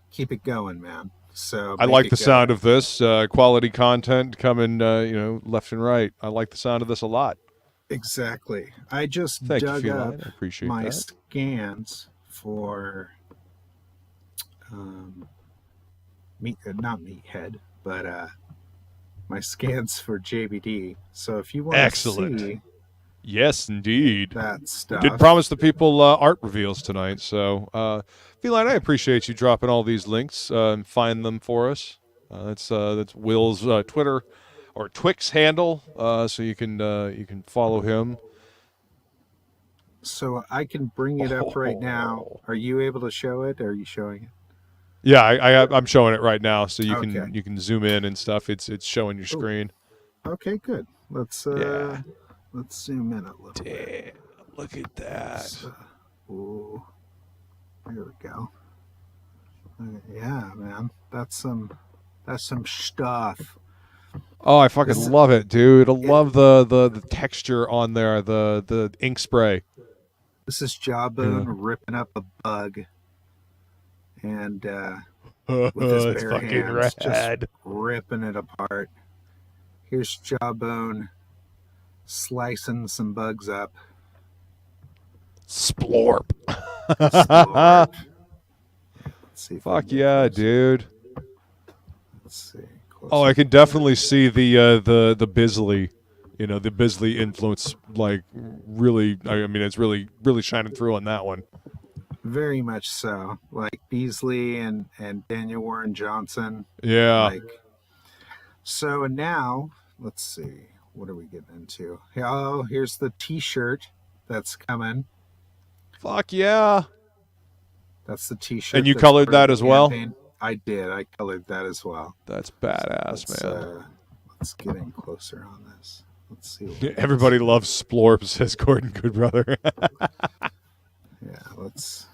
keep it going, man. So I like the sound of this quality content coming, left and right. I like the sound of this a lot. Exactly. I just dug up my that. scans for not Meathead, but my scans for JBD. So if you want to see, yes, indeed, that stuff. Did promise the people art reveals tonight. So, Feline, I appreciate you dropping all these links and find them for us. That's Will's Twitter or Twix handle, so you can follow him. So I can bring it up right now. Are you able to show it? Or are you showing it? Yeah, I'm showing it right now, so you can zoom in and stuff. It's showing your screen. Okay, good. Let's zoom in a little bit. Look at that. There we go. Yeah, man, that's some stuff. Oh, I fucking love it, dude. I love the texture on there, the ink spray. This is Jawbone ripping up a bug, and with his bare hands, just ripping it apart. Here's Jawbone slicing some bugs up. Splorp. Let's see. Fuck yeah, dude. Let's see. Oh, I can definitely see the Bisley, the Bisley influence, like, really. I mean, it's really shining through on that one. Very much so. Like Beasley and Daniel Warren Johnson. Yeah. So now, let's see. What are we getting into? Oh, here's the T-shirt that's coming. Fuck yeah. That's the T-shirt. And you colored that as well? I did. I colored that as well. That's badass, man. Let's get in closer on this. Let's see. Everybody loves Splorp, says Gordon Goodbrother. Yeah, let's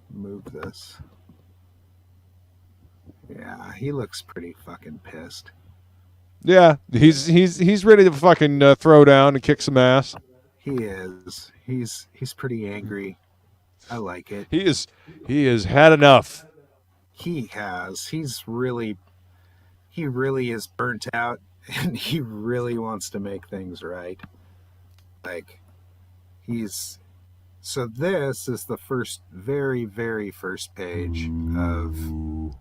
move this. Yeah, he looks pretty fucking pissed. Yeah, he's ready to fucking throw down and kick some ass. He is. He's pretty angry. I like it. He has had enough. He has. He really is burnt out, and he really wants to make things right. Like, so this is the very, very first page of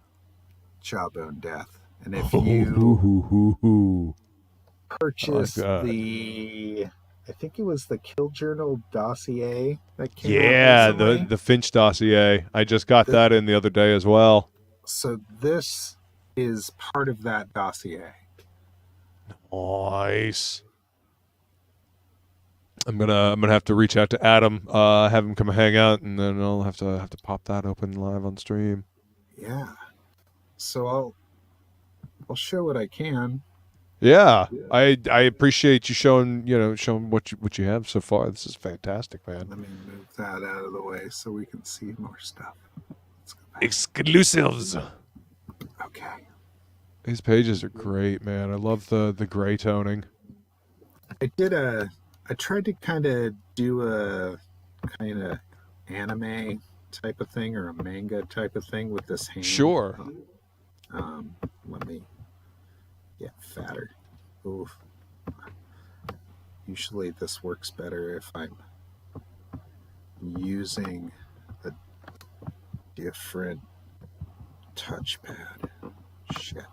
Jawbone Death. And if you purchase I think it was the Kill Journal dossier that came out recently. the Finch dossier. I just got that in the other day as well. So this is part of that dossier. Nice. I'm gonna have to reach out to Adam, have him come hang out, and then I'll have to pop that open live on stream. Yeah. So I'll show what I can. Yeah, I appreciate you showing what you have so far. This is fantastic, man. Let me move that out of the way so we can see more stuff. Let's go back. Exclusives. Okay. These pages are great, man. I love the gray toning. I tried to kind of do a kind of anime type of thing or a manga type of thing with this hand. Sure. Let me get fatter. Oof. Usually this works better if I'm using a different touchpad. Shit.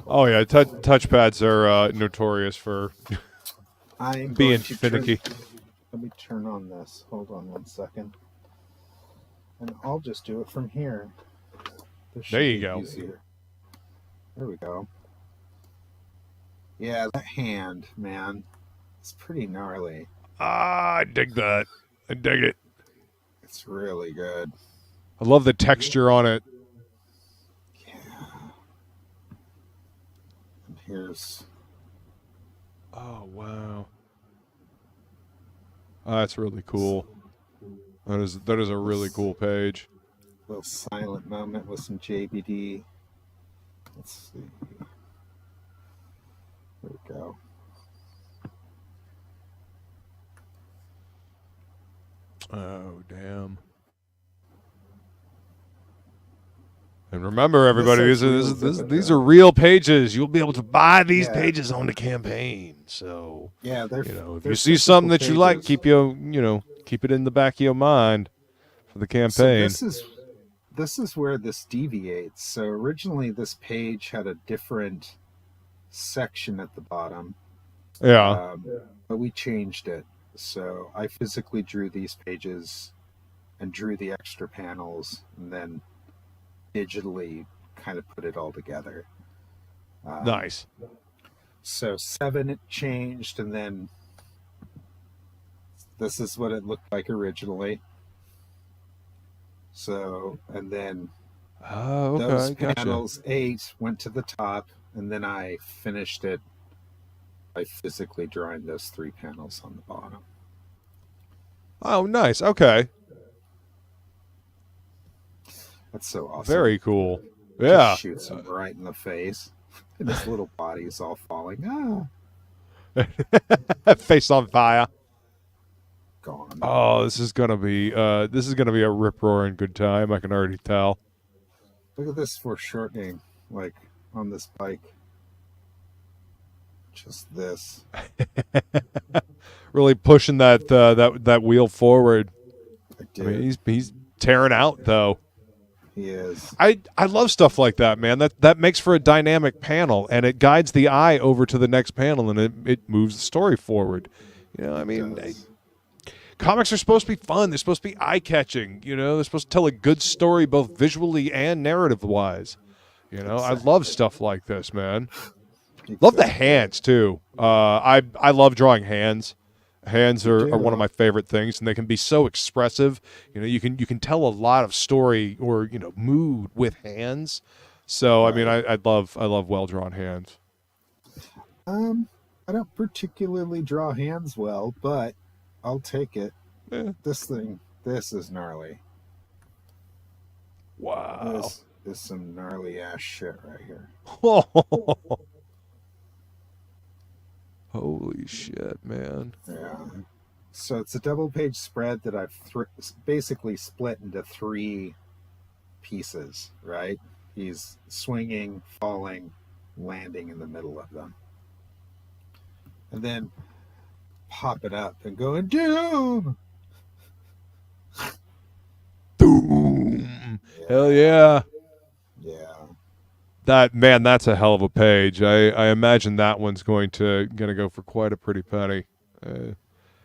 Oh yeah, touchpads are notorious for being finicky. Let me turn on this. Hold on 1 second. And I'll just do it from here. There you go. Easier. There we go. Yeah, that hand, man. It's pretty gnarly. I dig that. I dig it. It's really good. I love the texture on it. Yeah. And here's... Oh, wow. Oh, that's really cool. That is a really cool page. Little silent moment with some JBD. Let's see. There we go. Oh, damn. And remember, everybody, these are real pages. You'll be able to buy these pages on the campaign. So, yeah, if you see something that you like, keep it in the back of your mind for the campaign. So this is where this deviates. So originally this page had a different section at the bottom. Yeah. But we changed it. So I physically drew these pages and drew the extra panels and then digitally kind of put it all together. Nice. So 7 it changed, and then this is what it looked like originally. So, and then those panels, 8 went to the top, and then I finished it by physically drawing those 3 panels on the bottom. Oh, nice. Okay. That's so awesome. Very cool. Yeah. Just shoots him right in the face. And his little body is all falling. Face on fire. Gone. Oh, this is gonna be a rip roaring good time. I can already tell. Look at this foreshortening, like on this bike. Just this. Really pushing that wheel forward. I mean, he's tearing out though. He is. I love stuff like that, man. That makes for a dynamic panel, and it guides the eye over to the next panel, and it moves the story forward. I mean, comics are supposed to be fun. They're supposed to be eye-catching. They're supposed to tell a good story both visually and narrative-wise. Exactly. I love stuff like this, man. Exactly. Love the hands too. I love drawing hands, Hands are one of my favorite things, and they can be so expressive. You know, you can tell a lot of story or, you know, mood with hands. So I mean, I love well drawn hands. I don't particularly draw hands well, but I'll take it. Yeah. This is gnarly. Wow. This is some gnarly ass shit right here. Holy shit, man. Yeah. So it's a double page spread that I've basically split into 3 pieces, right? He's swinging, falling, landing in the middle of them. And then pop it up and go and doom! Boom! Yeah. Hell yeah. Yeah. That's a hell of a page. I imagine that one's gonna go for quite a pretty penny. Hell,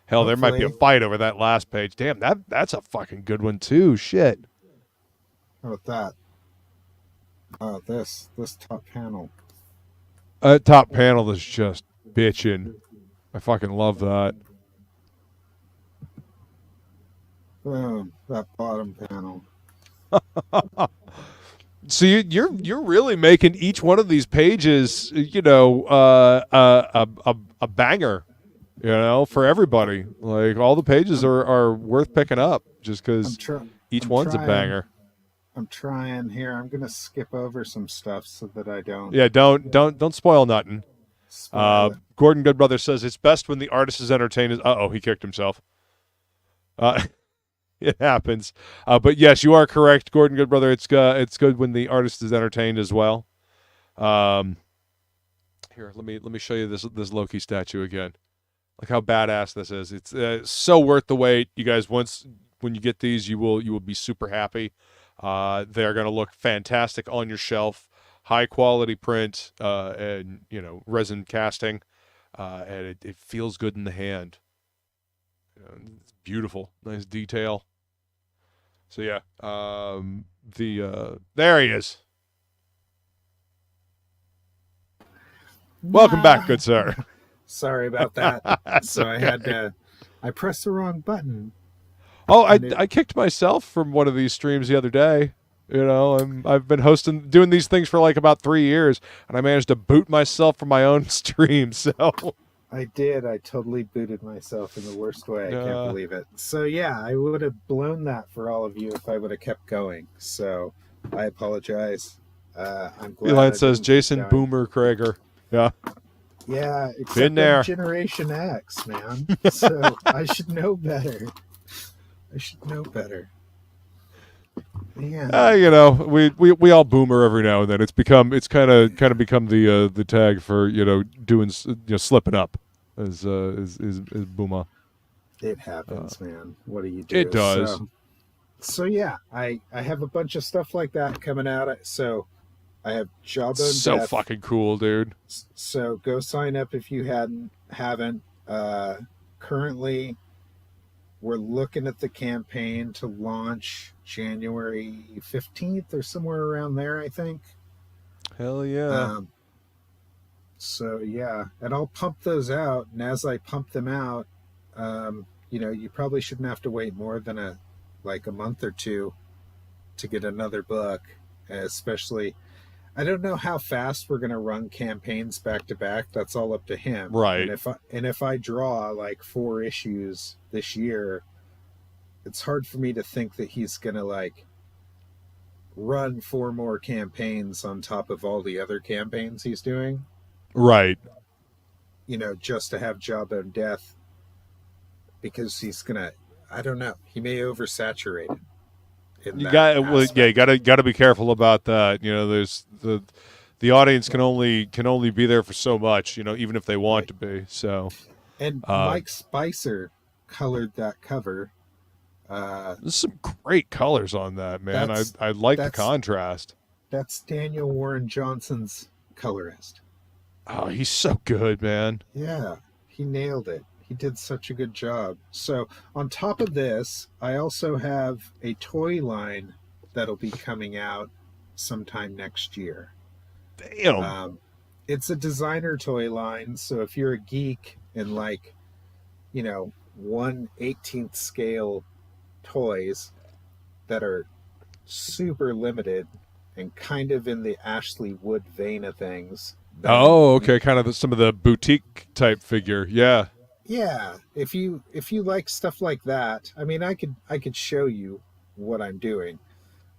hopefully. There might be a fight over that last page. Damn, that's a fucking good one too. Shit. How about that? Oh, this top panel. Top panel is just bitchin'. I fucking love that. Boom, that bottom panel. So you're really making each one of these pages, you know, a banger, you know, for everybody. Like all the pages are worth picking up just because each one's a banger. I'm trying here. I'm gonna skip over some stuff so that I don't. Yeah, don't spoil nothing. Gordon Goodbrother says it's best when the artist is entertained. He kicked himself. It happens. But yes, you are correct, Gordon Goodbrother. It's good when the artist is entertained as well. Here, let me show you this Loki statue again. Look how badass this is. It's so worth the wait. You guys, when you get these, you will be super happy. They're going to look fantastic on your shelf. High quality print and, you know, resin casting, and it feels good in the hand. You know, it's beautiful, nice detail. So yeah, there he is. Welcome back, good sir. Sorry about that. So I pressed the wrong button. Oh, I kicked myself from one of these streams the other day. You know, I've been doing these things for like about 3 years, and I managed to boot myself from my own stream. So I did. I totally booted myself in the worst way. I can't believe it. So yeah, I would have blown that for all of you if I would have kept going. So I apologize. I'm glad. Elon says Jason Boomer Crager. Yeah. Yeah, except been there. Generation X, man. So I should know better. Yeah. You know, we all boomer every now and then. It's kind of become the tag for, you know, doing, you know, slipping up is boomer. It happens, man. What do you do? It does. So yeah, I have a bunch of stuff like that coming out. So I have Jawbone so Death. Fucking cool, dude. So go sign up if you haven't. Currently, we're looking at the campaign to launch January 15th or somewhere around there, I think. Hell yeah. So yeah, and I'll pump those out. And as I pump them out, you know, you probably shouldn't have to wait more than a month or two to get another book, especially. I don't know how fast we're going to run campaigns back to back. That's all up to him. Right. And if I draw like 4 issues this year, it's hard for me to think that he's going to like run 4 more campaigns on top of all the other campaigns he's doing. Right. You know, just to have Jawbone Death, because he's going to, I don't know, he may oversaturate it. You got to be careful about that. You know, there's the audience can only be there for so much, you know, even if they want to be. So, and Mike Spicer colored that cover. There's some great colors on that, man. I like the contrast. That's Daniel Warren Johnson's colorist. Oh, he's so good, man. Yeah, he nailed it. He did such a good job. So on top of this, I also have a toy line that'll be coming out sometime next year. Damn. It's a designer toy line. So if you're a geek and like 1/18th scale toys that are super limited and kind of in the Ashley Wood vein of things. Oh, okay, kind of some of the boutique type figure. Yeah. Yeah, if you like stuff like that, I mean, I could show you what I'm doing.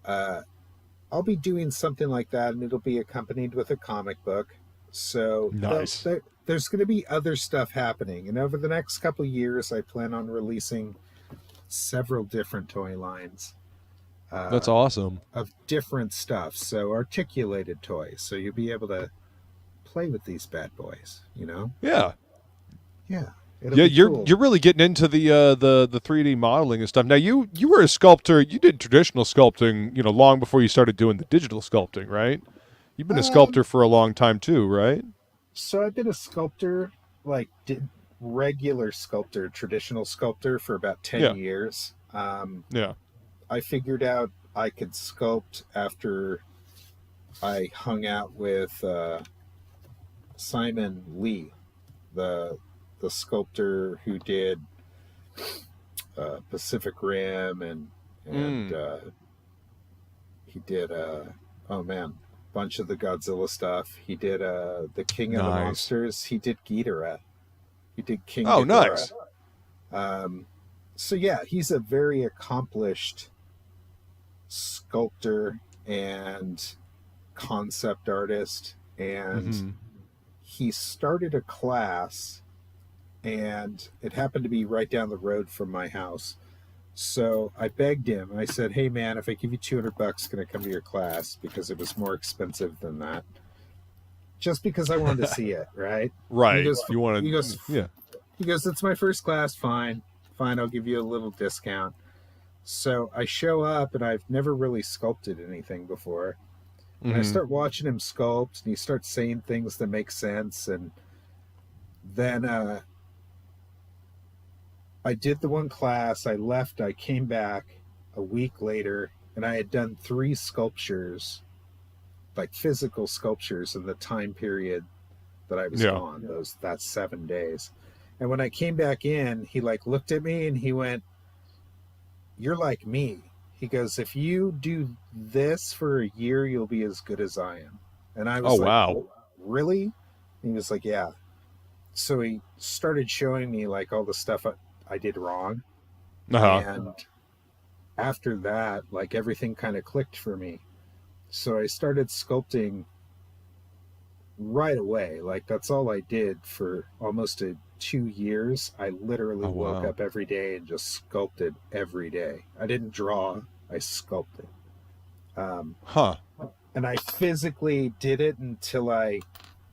I'll be doing something like that, and it'll be accompanied with a comic book. So nice. There's going to be other stuff happening, and over the next couple years, I plan on releasing several different toy lines. That's awesome. Of different stuff, so articulated toys, so you'll be able to play with these bad boys. Yeah. Yeah. Yeah, you're really getting into the 3D modeling and stuff. Now you were a sculptor. You did traditional sculpting, long before you started doing the digital sculpting, right? You've been a sculptor for a long time too, right? So I've been a sculptor, did regular sculptor, traditional sculptor for about 10 years. Yeah. I figured out I could sculpt after I hung out with Simon Lee, the sculptor who did Pacific Rim and he did a bunch of the Godzilla stuff. He did the King of the Monsters. He did Ghidorah. He did King Ghidorah. Nice. So yeah, he's a very accomplished sculptor and concept artist, and he started a class, and it happened to be right down the road from my house. So I begged him. I said, "Hey man, if I give you $200, can I come to your class?" Because it was more expensive than that. Just because I wanted to see it, right? Right. He goes, you want to? Yeah. He goes, "It's my first class. Fine, I'll give you a little discount." So I show up, and I've never really sculpted anything before. And I start watching him sculpt, and he starts saying things that make sense. And then I did the one class, I left, I came back a week later, and I had done 3 sculptures, like physical sculptures in the time period that I was gone, that's 7 days. And when I came back in, he looked at me and he went, "You're like me." He goes, "If you do this for a year, you'll be as good as I am." And I was wow. Really? And he was like, "Yeah." So he started showing me all the stuff I did wrong. And after that, everything kind of clicked for me. So I started sculpting right away. That's all I did for almost 2 years. I literally woke up every day and just sculpted every day. I didn't draw, I sculpted. And I physically did it until I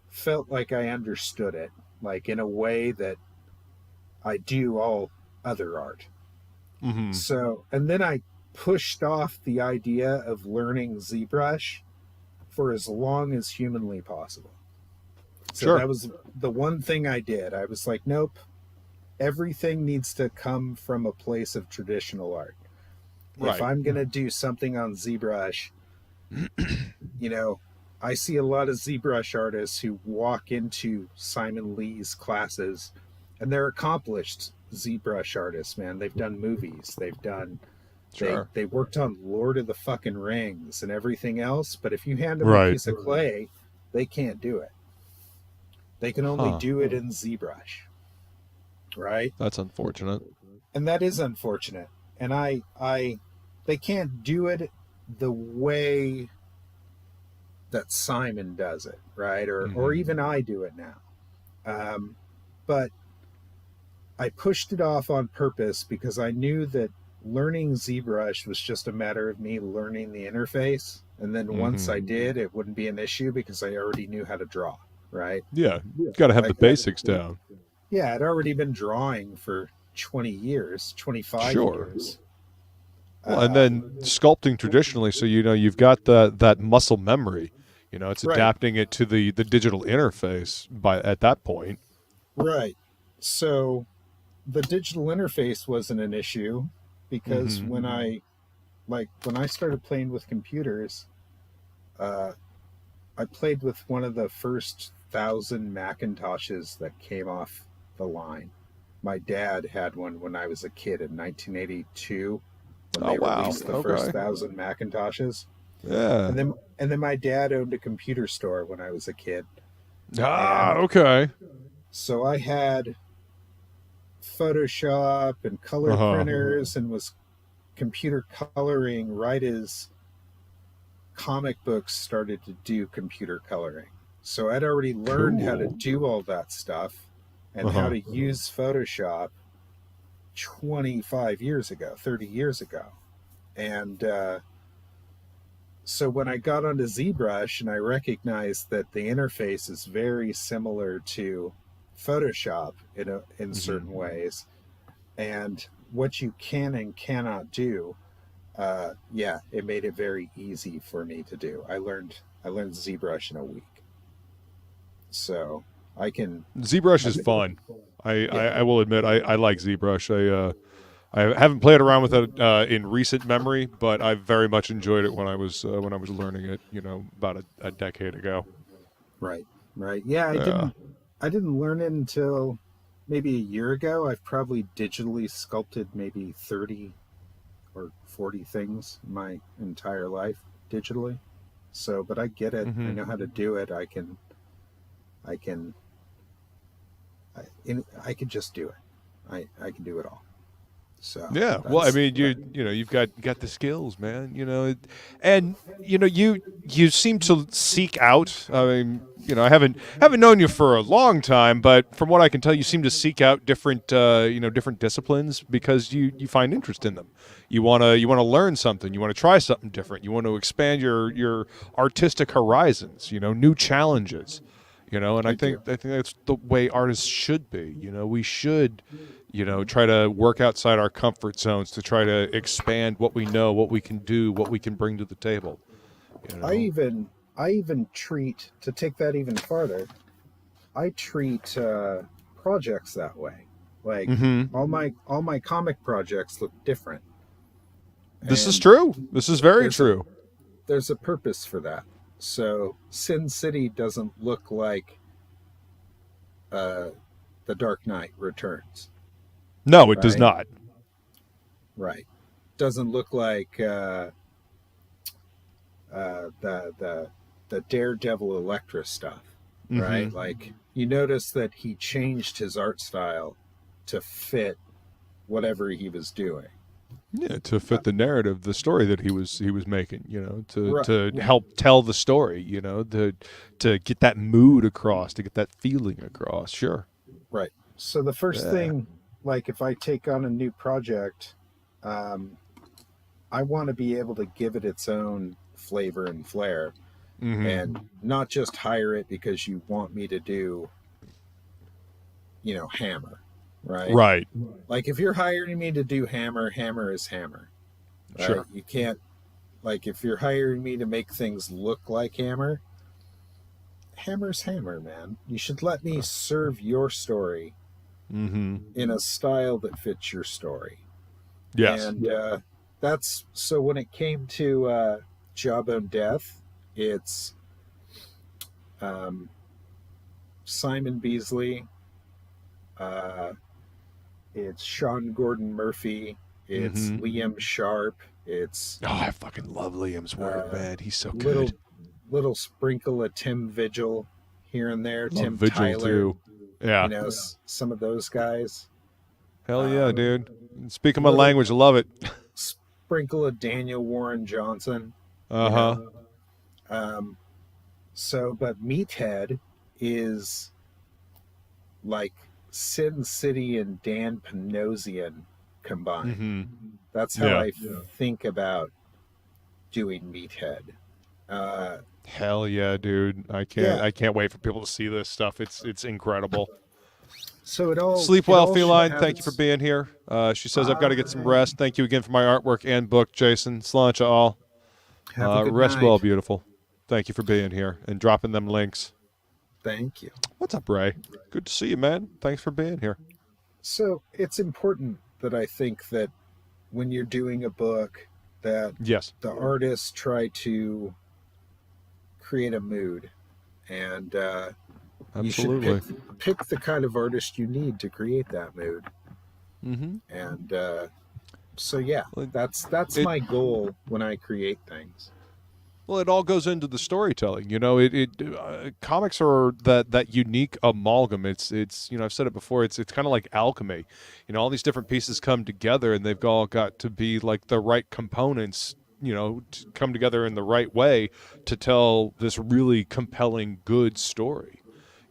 felt like I understood it, in a way that I do all other art. So, and then I pushed off the idea of learning ZBrush for as long as humanly possible. So that was the one thing I did. I was like, nope, everything needs to come from a place of traditional art. Right. If I'm going to do something on ZBrush, I see a lot of ZBrush artists who walk into Simon Lee's classes, and they're accomplished ZBrush artists, man. They've done movies. They've done... They worked on Lord of the fucking Rings and everything else, but if you hand them a piece of clay, they can't do it. They can only do it in ZBrush. Right? That's unfortunate. And that is unfortunate. And they can't do it the way that Simon does it, right? Or even I do it now. But I pushed it off on purpose because I knew that learning ZBrush was just a matter of me learning the interface. And then once I did, it wouldn't be an issue because I already knew how to draw, right? Yeah, you've got to have the basics down. Yeah, I'd already been drawing for 20 years, 25 years. Well, and then sculpting traditionally, so you've got that muscle memory. It's adapting it to the digital interface at that point. Right. So the digital interface wasn't an issue because when I started playing with computers, I played with one of the first 1,000 Macintoshes that came off the line. my dad had one when I was a kid in 1982 when Oh, they wow. released the first 1,000 Macintoshes. Yeah. And then my dad owned a computer store when I was a kid. Ah, okay. So I had Photoshop and color printers and was computer coloring right as comic books started to do computer coloring. So I'd already learned how to do all that stuff and how to use Photoshop 25 years ago, 30 years ago. And so when I got onto ZBrush and I recognized that the interface is very similar to Photoshop in certain ways, and what you can and cannot do, it made it very easy for me to do. I learned ZBrush in a week. So I can... ZBrush is fun. I will admit I like ZBrush. I haven't played around with it in recent memory, but I very much enjoyed it when I was learning it. About a decade ago. Right. Yeah, I didn't learn it until maybe a year ago. I've probably digitally sculpted maybe 30 or 40 things my entire life digitally. So, but I get it. I know how to do it. I can just do it. I can do it all. So yeah, well, I mean, you've got the skills, man. And you seem to seek out. I mean, I haven't known you for a long time, but from what I can tell, you seem to seek out different different disciplines because you find interest in them. You wanna learn something. You want to try something different. You want to expand your artistic horizons. New challenges. And I think that's the way artists should be. We should. Try to work outside our comfort zones to try to expand what we know, what we can do, what we can bring to the table. I even treat, to take that even farther, I treat projects that way. Like all my comic projects look different. This is true. This is very true. There's a purpose for that. So Sin City doesn't look like The Dark Knight Returns. No, it does not. Right. Doesn't look like the Daredevil Elektra stuff, right? Like you notice that he changed his art style to fit whatever he was doing. Yeah, to fit the narrative, the story that he was making, to help tell the story, to get that mood across, to get that feeling across. Sure. Right. So the first thing, like if I take on a new project, I want to be able to give it its own flavor and flair and not just hire it because you want me to do, Hammer, right? Right. Like if you're hiring me to do Hammer, Hammer is Hammer. Right? Sure. You can't, like if you're hiring me to make things look like Hammer, Hammer's Hammer, man. You should let me serve your story in a style that fits your story. Yes. And that's, so when it came to Jawbone Death, it's Simon Beasley, it's Sean Gordon Murphy, it's Liam Sharp, it's... Oh, I fucking love Liam's work, man. He's so good. Little sprinkle of Tim Vigil here and there. Love Tim Vigil Tyler, too. Yeah. Some of those guys. Hell yeah, dude. Speaking my language, I love it. Sprinkle of Daniel Warren Johnson. So, but Meathead is like Sin City and Dan Panosian combined. That's how I think about doing Meathead. Hell yeah, dude! I can't wait for people to see this stuff. It's incredible. So it all sleep well, Feline. Thank you for being here. She says I've got to get some rest. Thank you again for my artwork and book, Jason. Sláinte all. Rest night. well, beautiful. Thank you for being here and dropping them links. Thank you. What's up, Ray? Good to see you, man. Thanks for being here. So it's important that I think that when you're doing a book, that the artists try to create a mood, and Absolutely. You should pick the kind of artist you need to create that mood. Mm-hmm. And so yeah, that's my goal when I create things. Well, it all goes into the storytelling. You know, comics are that unique amalgam. It's you know, I've said it before. It's kind of like alchemy. You know, all these different pieces come together, and they've all got to be like the right components. You know, to come together in the right way to tell this really compelling, good story.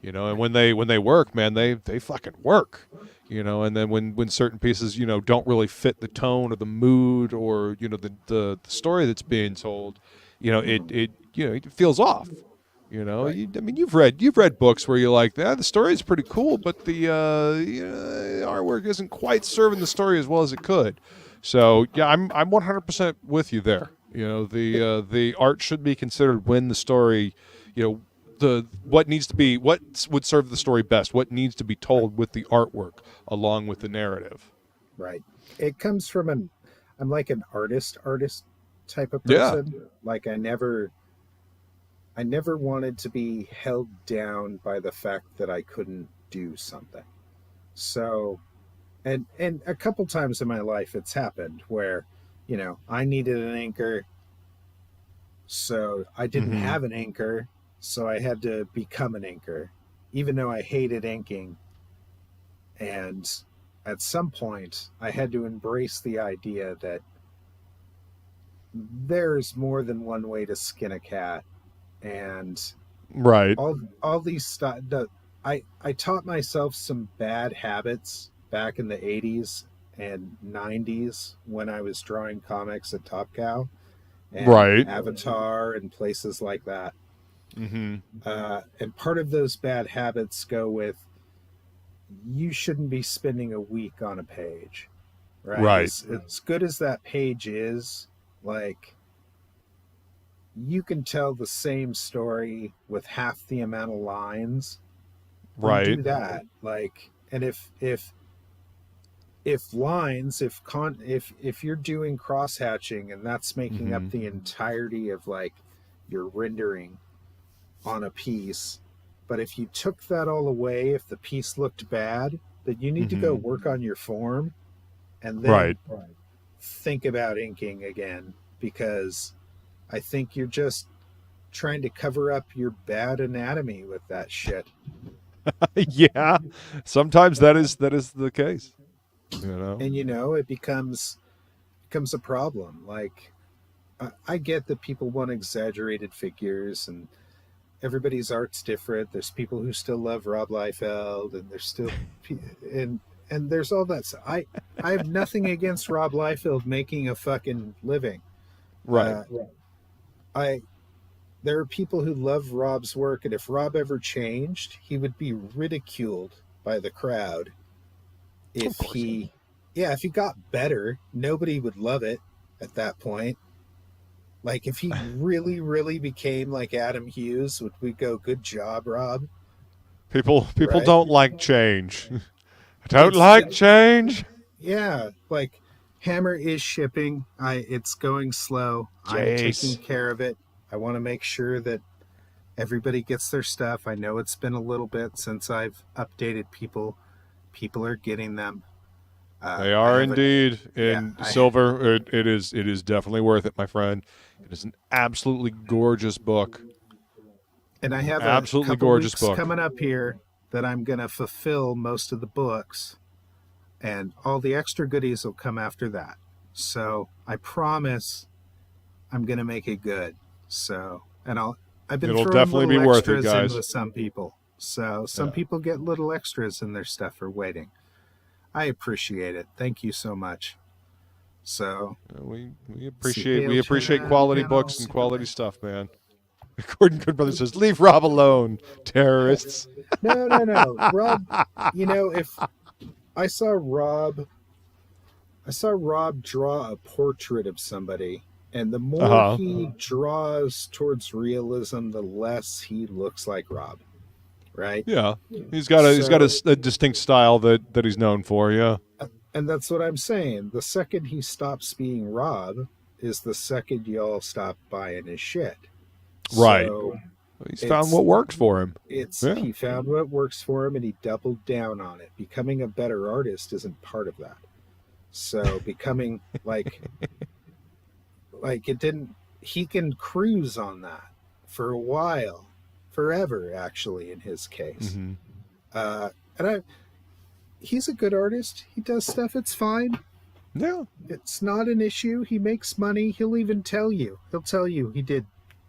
You know, and when they work, man, they fucking work. You know, and then when certain pieces, you know, don't really fit the tone or the mood or, you know, the story that's being told, you know, it feels off. You know, Right. I mean, you've read books where you're like, the story is pretty cool, but the artwork isn't quite serving the story as well as it could. So yeah, I'm 100% with you there. You know, the art should be considered when the story, you know, what would serve the story best, what needs to be told with the artwork along with the narrative. Right. It comes from I'm like an artist type of person. Yeah. Like I never wanted to be held down by the fact that I couldn't do something. So, and a couple times in my life it's happened where, you know, I needed an anchor. So I didn't have an anchor. So I had to become an inker, even though I hated inking. And at some point, I had to embrace the idea that there's more than one way to skin a cat. And right, all these stuff. I taught myself some bad habits back in the 80s and 90s when I was drawing comics at Top Cow and Avatar and places like that. And part of those bad habits go with you shouldn't be spending a week on a page, right? As good as that page is, like, you can tell the same story with half the amount of lines. Do that, like, and if you're doing cross hatching and that's making up the entirety of like your rendering on a piece, but if you took that all away, if the piece looked bad, then you need to go work on your form and then think about inking again, because I think you're just trying to cover up your bad anatomy with that shit. Yeah, sometimes that is the case, you know. And you know, it becomes a problem. Like I get that people want exaggerated figures and everybody's art's different. There's people who still love Rob Liefeld, and there's still and there's all that. So I have nothing against Rob Liefeld making a fucking living. There are people who love Rob's work, and if Rob ever changed, he would be ridiculed by the crowd. If he got better, nobody would love it at that point. Like, if he really, really became like Adam Hughes, would we go, good job, Rob? People don't like change. Change. Yeah, like, Hammer is shipping. It's going slow. I'm taking care of it. I want to make sure that everybody gets their stuff. I know it's been a little bit since I've updated people. People are getting them. They are indeed in silver. It is definitely worth it, my friend. It is an absolutely gorgeous book. And I have absolutely a couple gorgeous weeks book coming up here that I'm going to fulfill most of the books, and all the extra goodies will come after that. So I promise I'm going to make it good. So, and I've been it'll throwing definitely little be worth extras it, guys. in with some people. So some people get little extras in their stuff for waiting. I appreciate it. Thank you so much. So we appreciate quality books and quality stuff, man. Gordon Goodbrother says, "Leave Rob alone, terrorists." No. Rob, you know, if I saw Rob draw a portrait of somebody, and the more he draws towards realism, the less he looks like Rob. Right? Yeah. He's got a distinct style that he's known for, yeah. And that's what I'm saying. The second he stops being Rob is the second y'all stop buying his shit. Right. So He's found what works for him. He found what works for him, and he doubled down on it. Becoming a better artist isn't part of that. So becoming he can cruise on that for a while, forever, actually, in his case. He's a good artist. He does stuff. It's fine. Yeah. It's not an issue. He makes money. He'll even tell you. He'll tell you he did,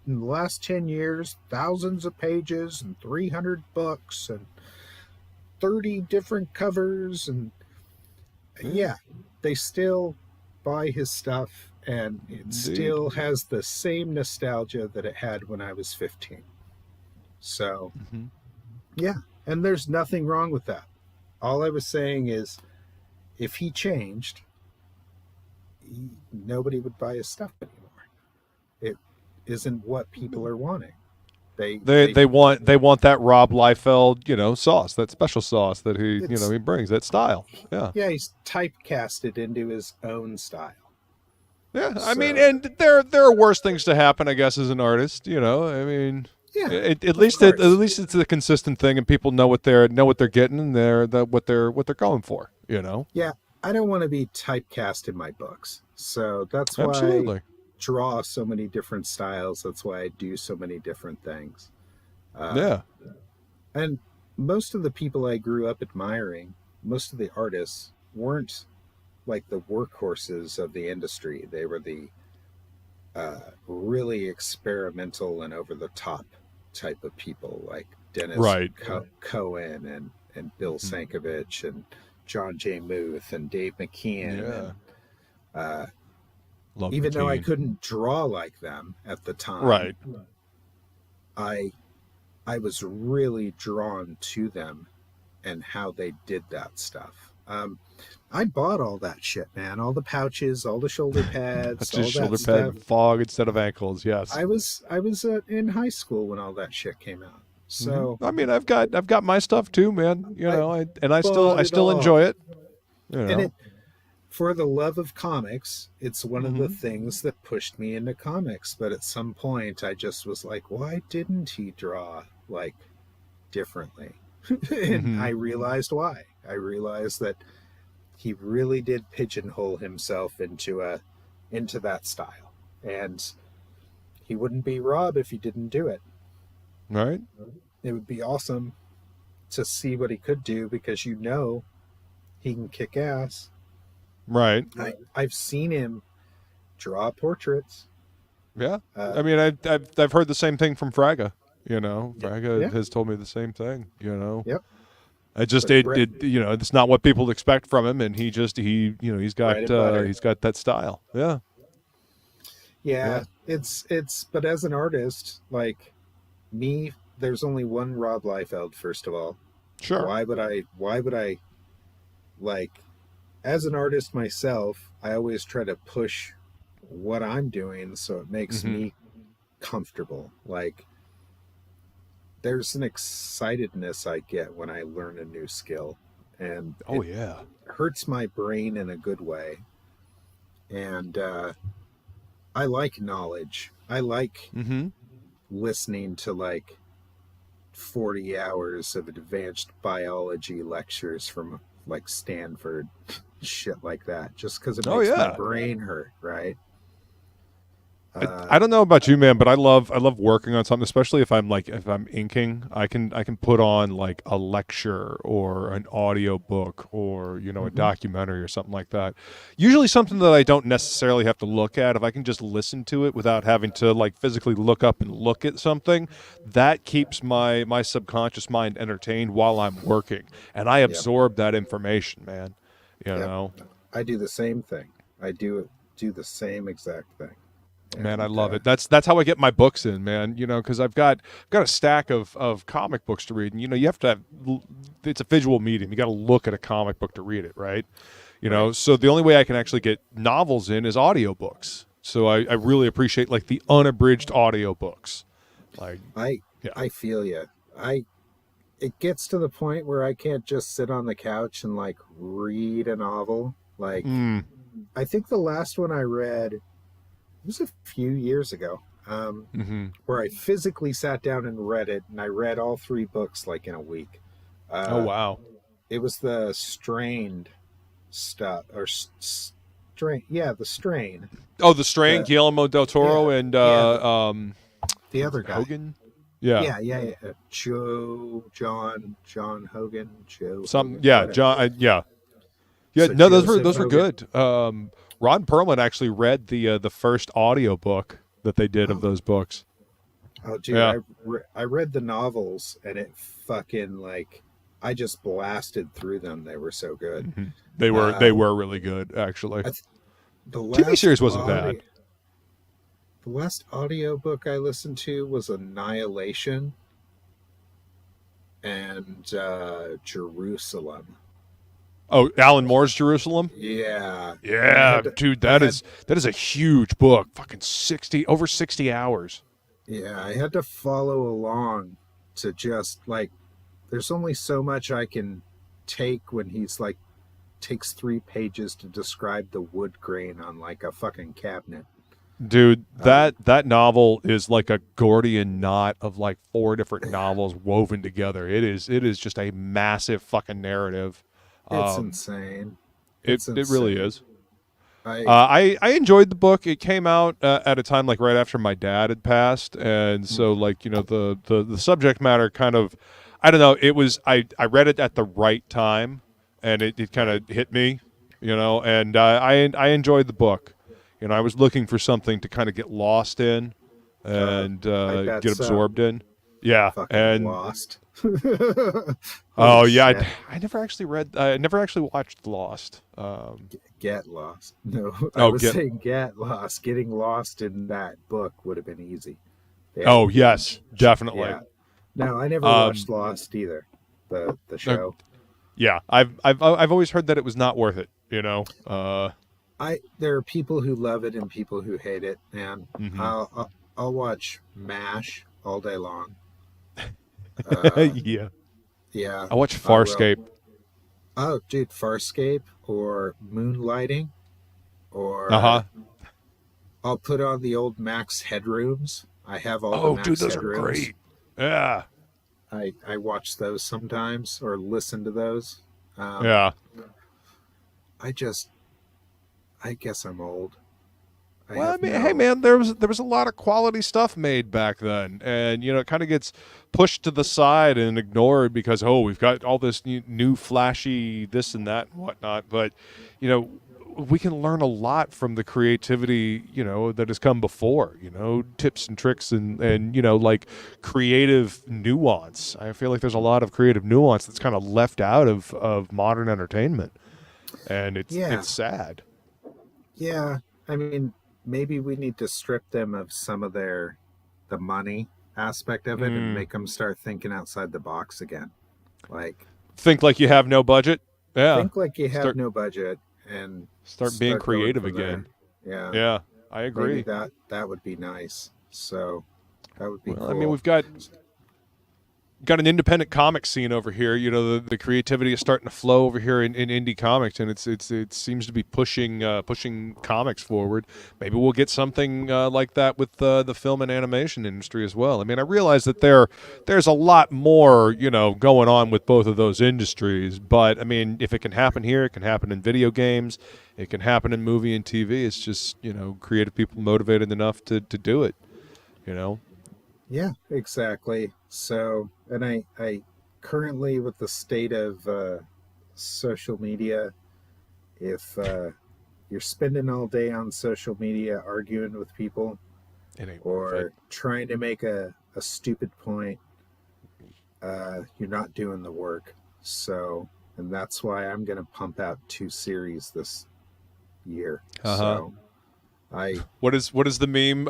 in the last 10 years, thousands of pages and 300 books and 30 different covers. And yeah, they still buy his stuff, and it still has the same nostalgia that it had when I was 15. So, yeah, and there's nothing wrong with that. All I was saying is, if he changed, nobody would buy his stuff anymore. It isn't what people are wanting. They want that Rob Liefeld, sauce, that special sauce that he brings, that style. Yeah. Yeah, he's typecasted into his own style. Yeah, I mean, and there are worse things to happen, I guess, as an artist. I mean, yeah. At least it's a consistent thing, and people know what they're getting, and what they're going for. Yeah, I don't want to be typecast in my books, so that's why I draw so many different styles. That's why I do so many different things. And most of the people I grew up admiring, most of the artists, weren't like the workhorses of the industry. They were the really experimental and over the top type of people, like Dennis Cohen and Bill Sankovich and John J. Muth and Dave McKeon. And, even though I couldn't draw like them at the time, I was really drawn to them and how they did that stuff. I bought all that shit, man. All the pouches, all the shoulder pads, all that shoulder pad fog instead of ankles. Yes, I was in high school when all that shit came out. So I mean, I've got my stuff too, man. I still enjoy it. And for the love of comics, it's one of the things that pushed me into comics. But at some point, I just was like, why didn't he draw like differently? And I realized why. I realized that he really did pigeonhole himself into that style, and he wouldn't be Rob if he didn't do it. Right. It would be awesome to see what he could do, because he can kick ass. Right. I've seen him draw portraits. Yeah. I mean, I've heard the same thing from Fraga. Fraga has told me the same thing. Yep. It's not what people expect from him, and he's got that style. Yeah. Yeah. It's but as an artist, like me, there's only one Rob Liefeld, first of all. Sure. Why would I like, as an artist myself, I always try to push what I'm doing so it makes me comfortable. Like, there's an excitedness I get when I learn a new skill, and it hurts my brain in a good way. And I like knowledge. I like listening to like 40 hours of advanced biology lectures from like Stanford, shit like that, just because it makes my brain hurt, right? I don't know about you, man, but I love working on something, especially if I'm inking. I can put on like a lecture or an audio book or a documentary or something like that. Usually something that I don't necessarily have to look at. If I can just listen to it without having to like physically look up and look at something, that keeps my subconscious mind entertained while I'm working, and I absorb that information, man. I do the same thing. I do the same exact thing. Man, I love it. That's how I get my books in, man. Because I've got a stack of comic books to read, and you have to have. It's a visual medium. You got to look at a comic book to read it, right? So the only way I can actually get novels in is audiobooks. So I really appreciate like the unabridged audiobooks. Like I feel you. It gets to the point where I can't just sit on the couch and like read a novel. Like I think the last one I read, it was a few years ago. where I physically sat down and read it, and I read all 3 books like in a week. Oh wow! It was the Strained stuff, or Strain. Yeah, the Strain. Oh, the Strain, Guillermo del Toro, and the other guy, Hogan. Yeah. John Hogan. John. Yeah. So no, those were good. Ron Perlman actually read the first audiobook that they did of those books. Oh, dude, yeah. I read the novels, and it fucking, like, I just blasted through them. They were so good. Mm-hmm. They were really good, actually. The TV series wasn't bad. The last audiobook I listened to was Annihilation and Jerusalem. Oh, Alan Moore's Jerusalem? Yeah. Yeah, dude, that is a huge book. Fucking over 60 hours. Yeah, I had to follow along to just, like, there's only so much I can take when he's, like, takes 3 pages to describe the wood grain on, like, a fucking cabinet. Dude, that novel is like a Gordian knot of like 4 different novels woven together. It is just a massive fucking narrative. It's insane. It really is. I enjoyed the book. It came out at a time like right after my dad had passed, and so like, you know, the subject matter kind of, I don't know. It was I read it at the right time, and it kind of hit me, you know, and I enjoyed the book. You know, I was looking for something to kind of get lost in and get absorbed in. Yeah, and Lost. Oh yeah, I never actually read. I never actually watched Lost. Get Lost. No, I was saying Get Lost. Getting lost in that book would have been easy. Oh yes, definitely. Yeah. No, I never watched Lost either. The show. Yeah, I've always heard that it was not worth it. You know. There are people who love it and people who hate it, and I'll watch MASH all day long. Yeah. I watch Farscape. Oh, dude, Farscape or Moonlighting, or I'll put on the old Max Headrooms. I have all the Max Headrooms. Oh, dude, those are great. Yeah. I watch those sometimes or listen to those. Yeah. I guess I'm old. Well, I mean, hey man, there was a lot of quality stuff made back then, and you know, it kind of gets pushed to the side and ignored because we've got all this new flashy this and that and whatnot. But you know, we can learn a lot from the creativity, you know, that has come before. You know, tips and tricks and you know, like creative nuance. I feel like there's a lot of creative nuance that's kind of left out of modern entertainment, and it's sad. Yeah, I mean, maybe we need to strip them of some of the money aspect of it and make them start thinking outside the box again. Like, think like you have no budget. Yeah, think like you have no budget and start being creative again. There. Yeah, I agree. Maybe that would be nice. So that would be cool. I mean, we've got an independent comic scene over here. You know, the creativity is starting to flow over here in indie comics, and it seems to be pushing comics forward. Maybe we'll get something like that with the film and animation industry as well. I mean, I realize that there's a lot more, you know, going on with both of those industries, but I mean, if it can happen here, it can happen in video games, it can happen in movie and TV. It's just, you know, creative people motivated enough to do it, you know. Yeah, exactly. So, and I currently, with the state of social media, if you're spending all day on social media arguing with people or trying to make a stupid point, you're not doing the work. So, and that's why I'm going to pump out 2 series this year. So, what is the meme?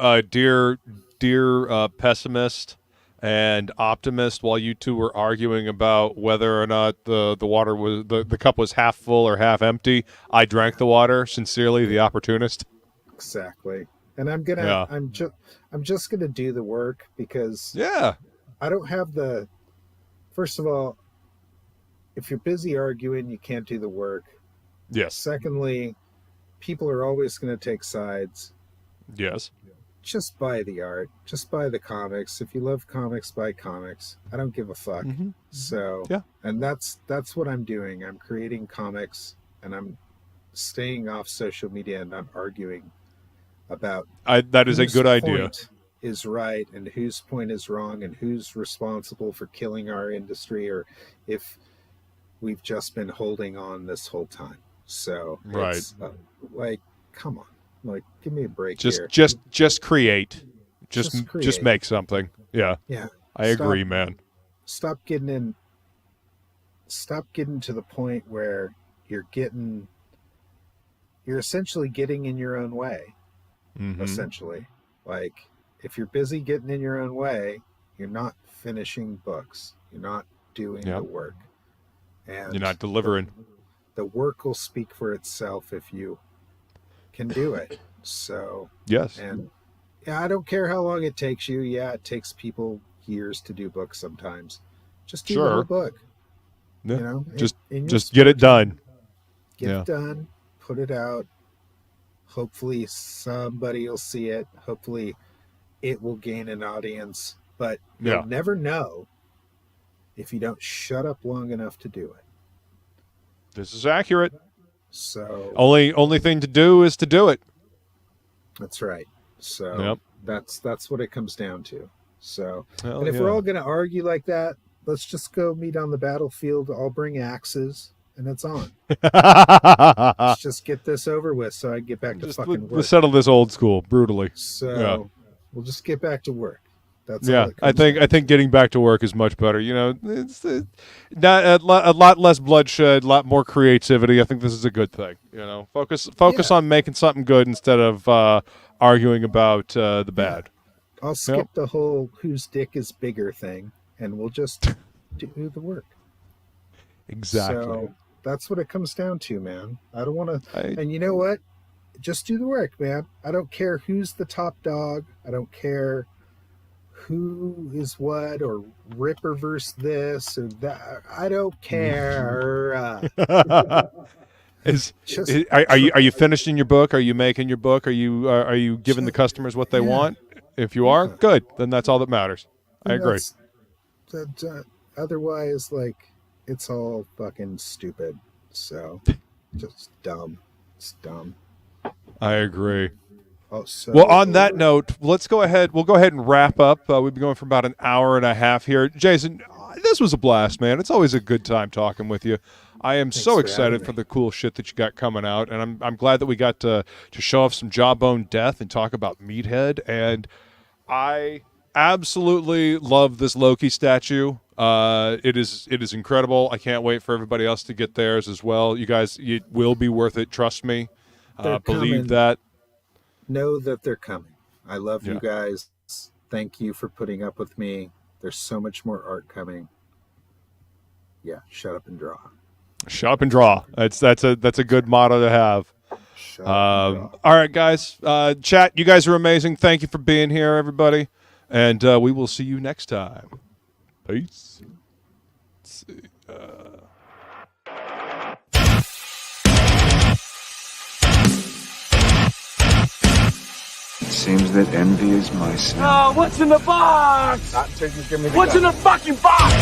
Dear pessimist and optimist, while you two were arguing about whether or not the water was the cup was half full or half empty, I drank the water. Sincerely, the opportunist. Exactly. And I'm just gonna do the work because I don't have the. First of all, if you're busy arguing, you can't do the work. Yes. Secondly, people are always going to take sides. Yes. just buy the art, just buy the comics. If you love comics, buy comics. I don't give a fuck. So yeah, and that's what I'm doing. I'm creating comics, and I'm staying off social media and not arguing about that is a good idea. Point is right and whose point is wrong and who's responsible for killing our industry, or if we've just been holding on this whole time. So right, it's, like, come on, like, give me a break here. Just create, just make something. Yeah, I agree, man. Stop getting to the point where you're essentially getting in your own way. Essentially, like, if you're busy getting in your own way, you're not finishing books, you're not doing the work, and you're not delivering. The work will speak for itself if you can do it. So yes, and I don't care how long it takes you. It takes people years to do books sometimes. Just do the whole book. Yeah. You know, just get it done. Get it done, put it out. Hopefully somebody will see it. Hopefully it will gain an audience. But you'll never know if you don't shut up long enough to do it. This is accurate. So only thing to do is to do it. That's right. So that's what it comes down to. So and if yeah. we're all going to argue like that, let's just go meet on the battlefield. I'll bring axes. And it's on. Let's just get this over with so I can get back to fucking work. Let's settle this old school brutally. So we'll just get back to work. That's I think getting back to work is much better. You know, it's not a lot less bloodshed, a lot more creativity. I think this is a good thing. You know, focus on making something good instead of arguing about the bad. I'll skip the whole whose dick is bigger thing, and we'll just do the work. Exactly. So that's what it comes down to, man. I don't want to. And you know what? Just do the work, man. I don't care who's the top dog. I don't care who is what, or Ripper versus this or that. I don't care. Are you finishing your book? Are you making your book? Are you giving the customers what they want? If you are, good. Then that's all that matters. I agree. Otherwise, like, it's all fucking stupid. So, just dumb. It's dumb. I agree. Oh, so well, on that note, we'll go ahead and wrap up. We've been going for about an hour and a half here. Jason, this was a blast, man. It's always a good time talking with you. I am so excited for the cool shit that you got coming out, and I'm glad that we got to show off some Jawbone Death and talk about Meathead. And I absolutely love this Loki statue. It is incredible. I can't wait for everybody else to get theirs as well. You guys, it will be worth it. Trust me. Believe that. Know that they're coming. I love you guys. Thank you for putting up with me. There's so much more art coming. Yeah, shut up and draw. Shut up and draw. That's a good motto to have. Shut up and draw. All right, guys. Chat, you guys are amazing. Thank you for being here, everybody. And we will see you next time. Peace. Let's see. It seems that envy is my sin. Oh, what's in the box? What's in the fucking box?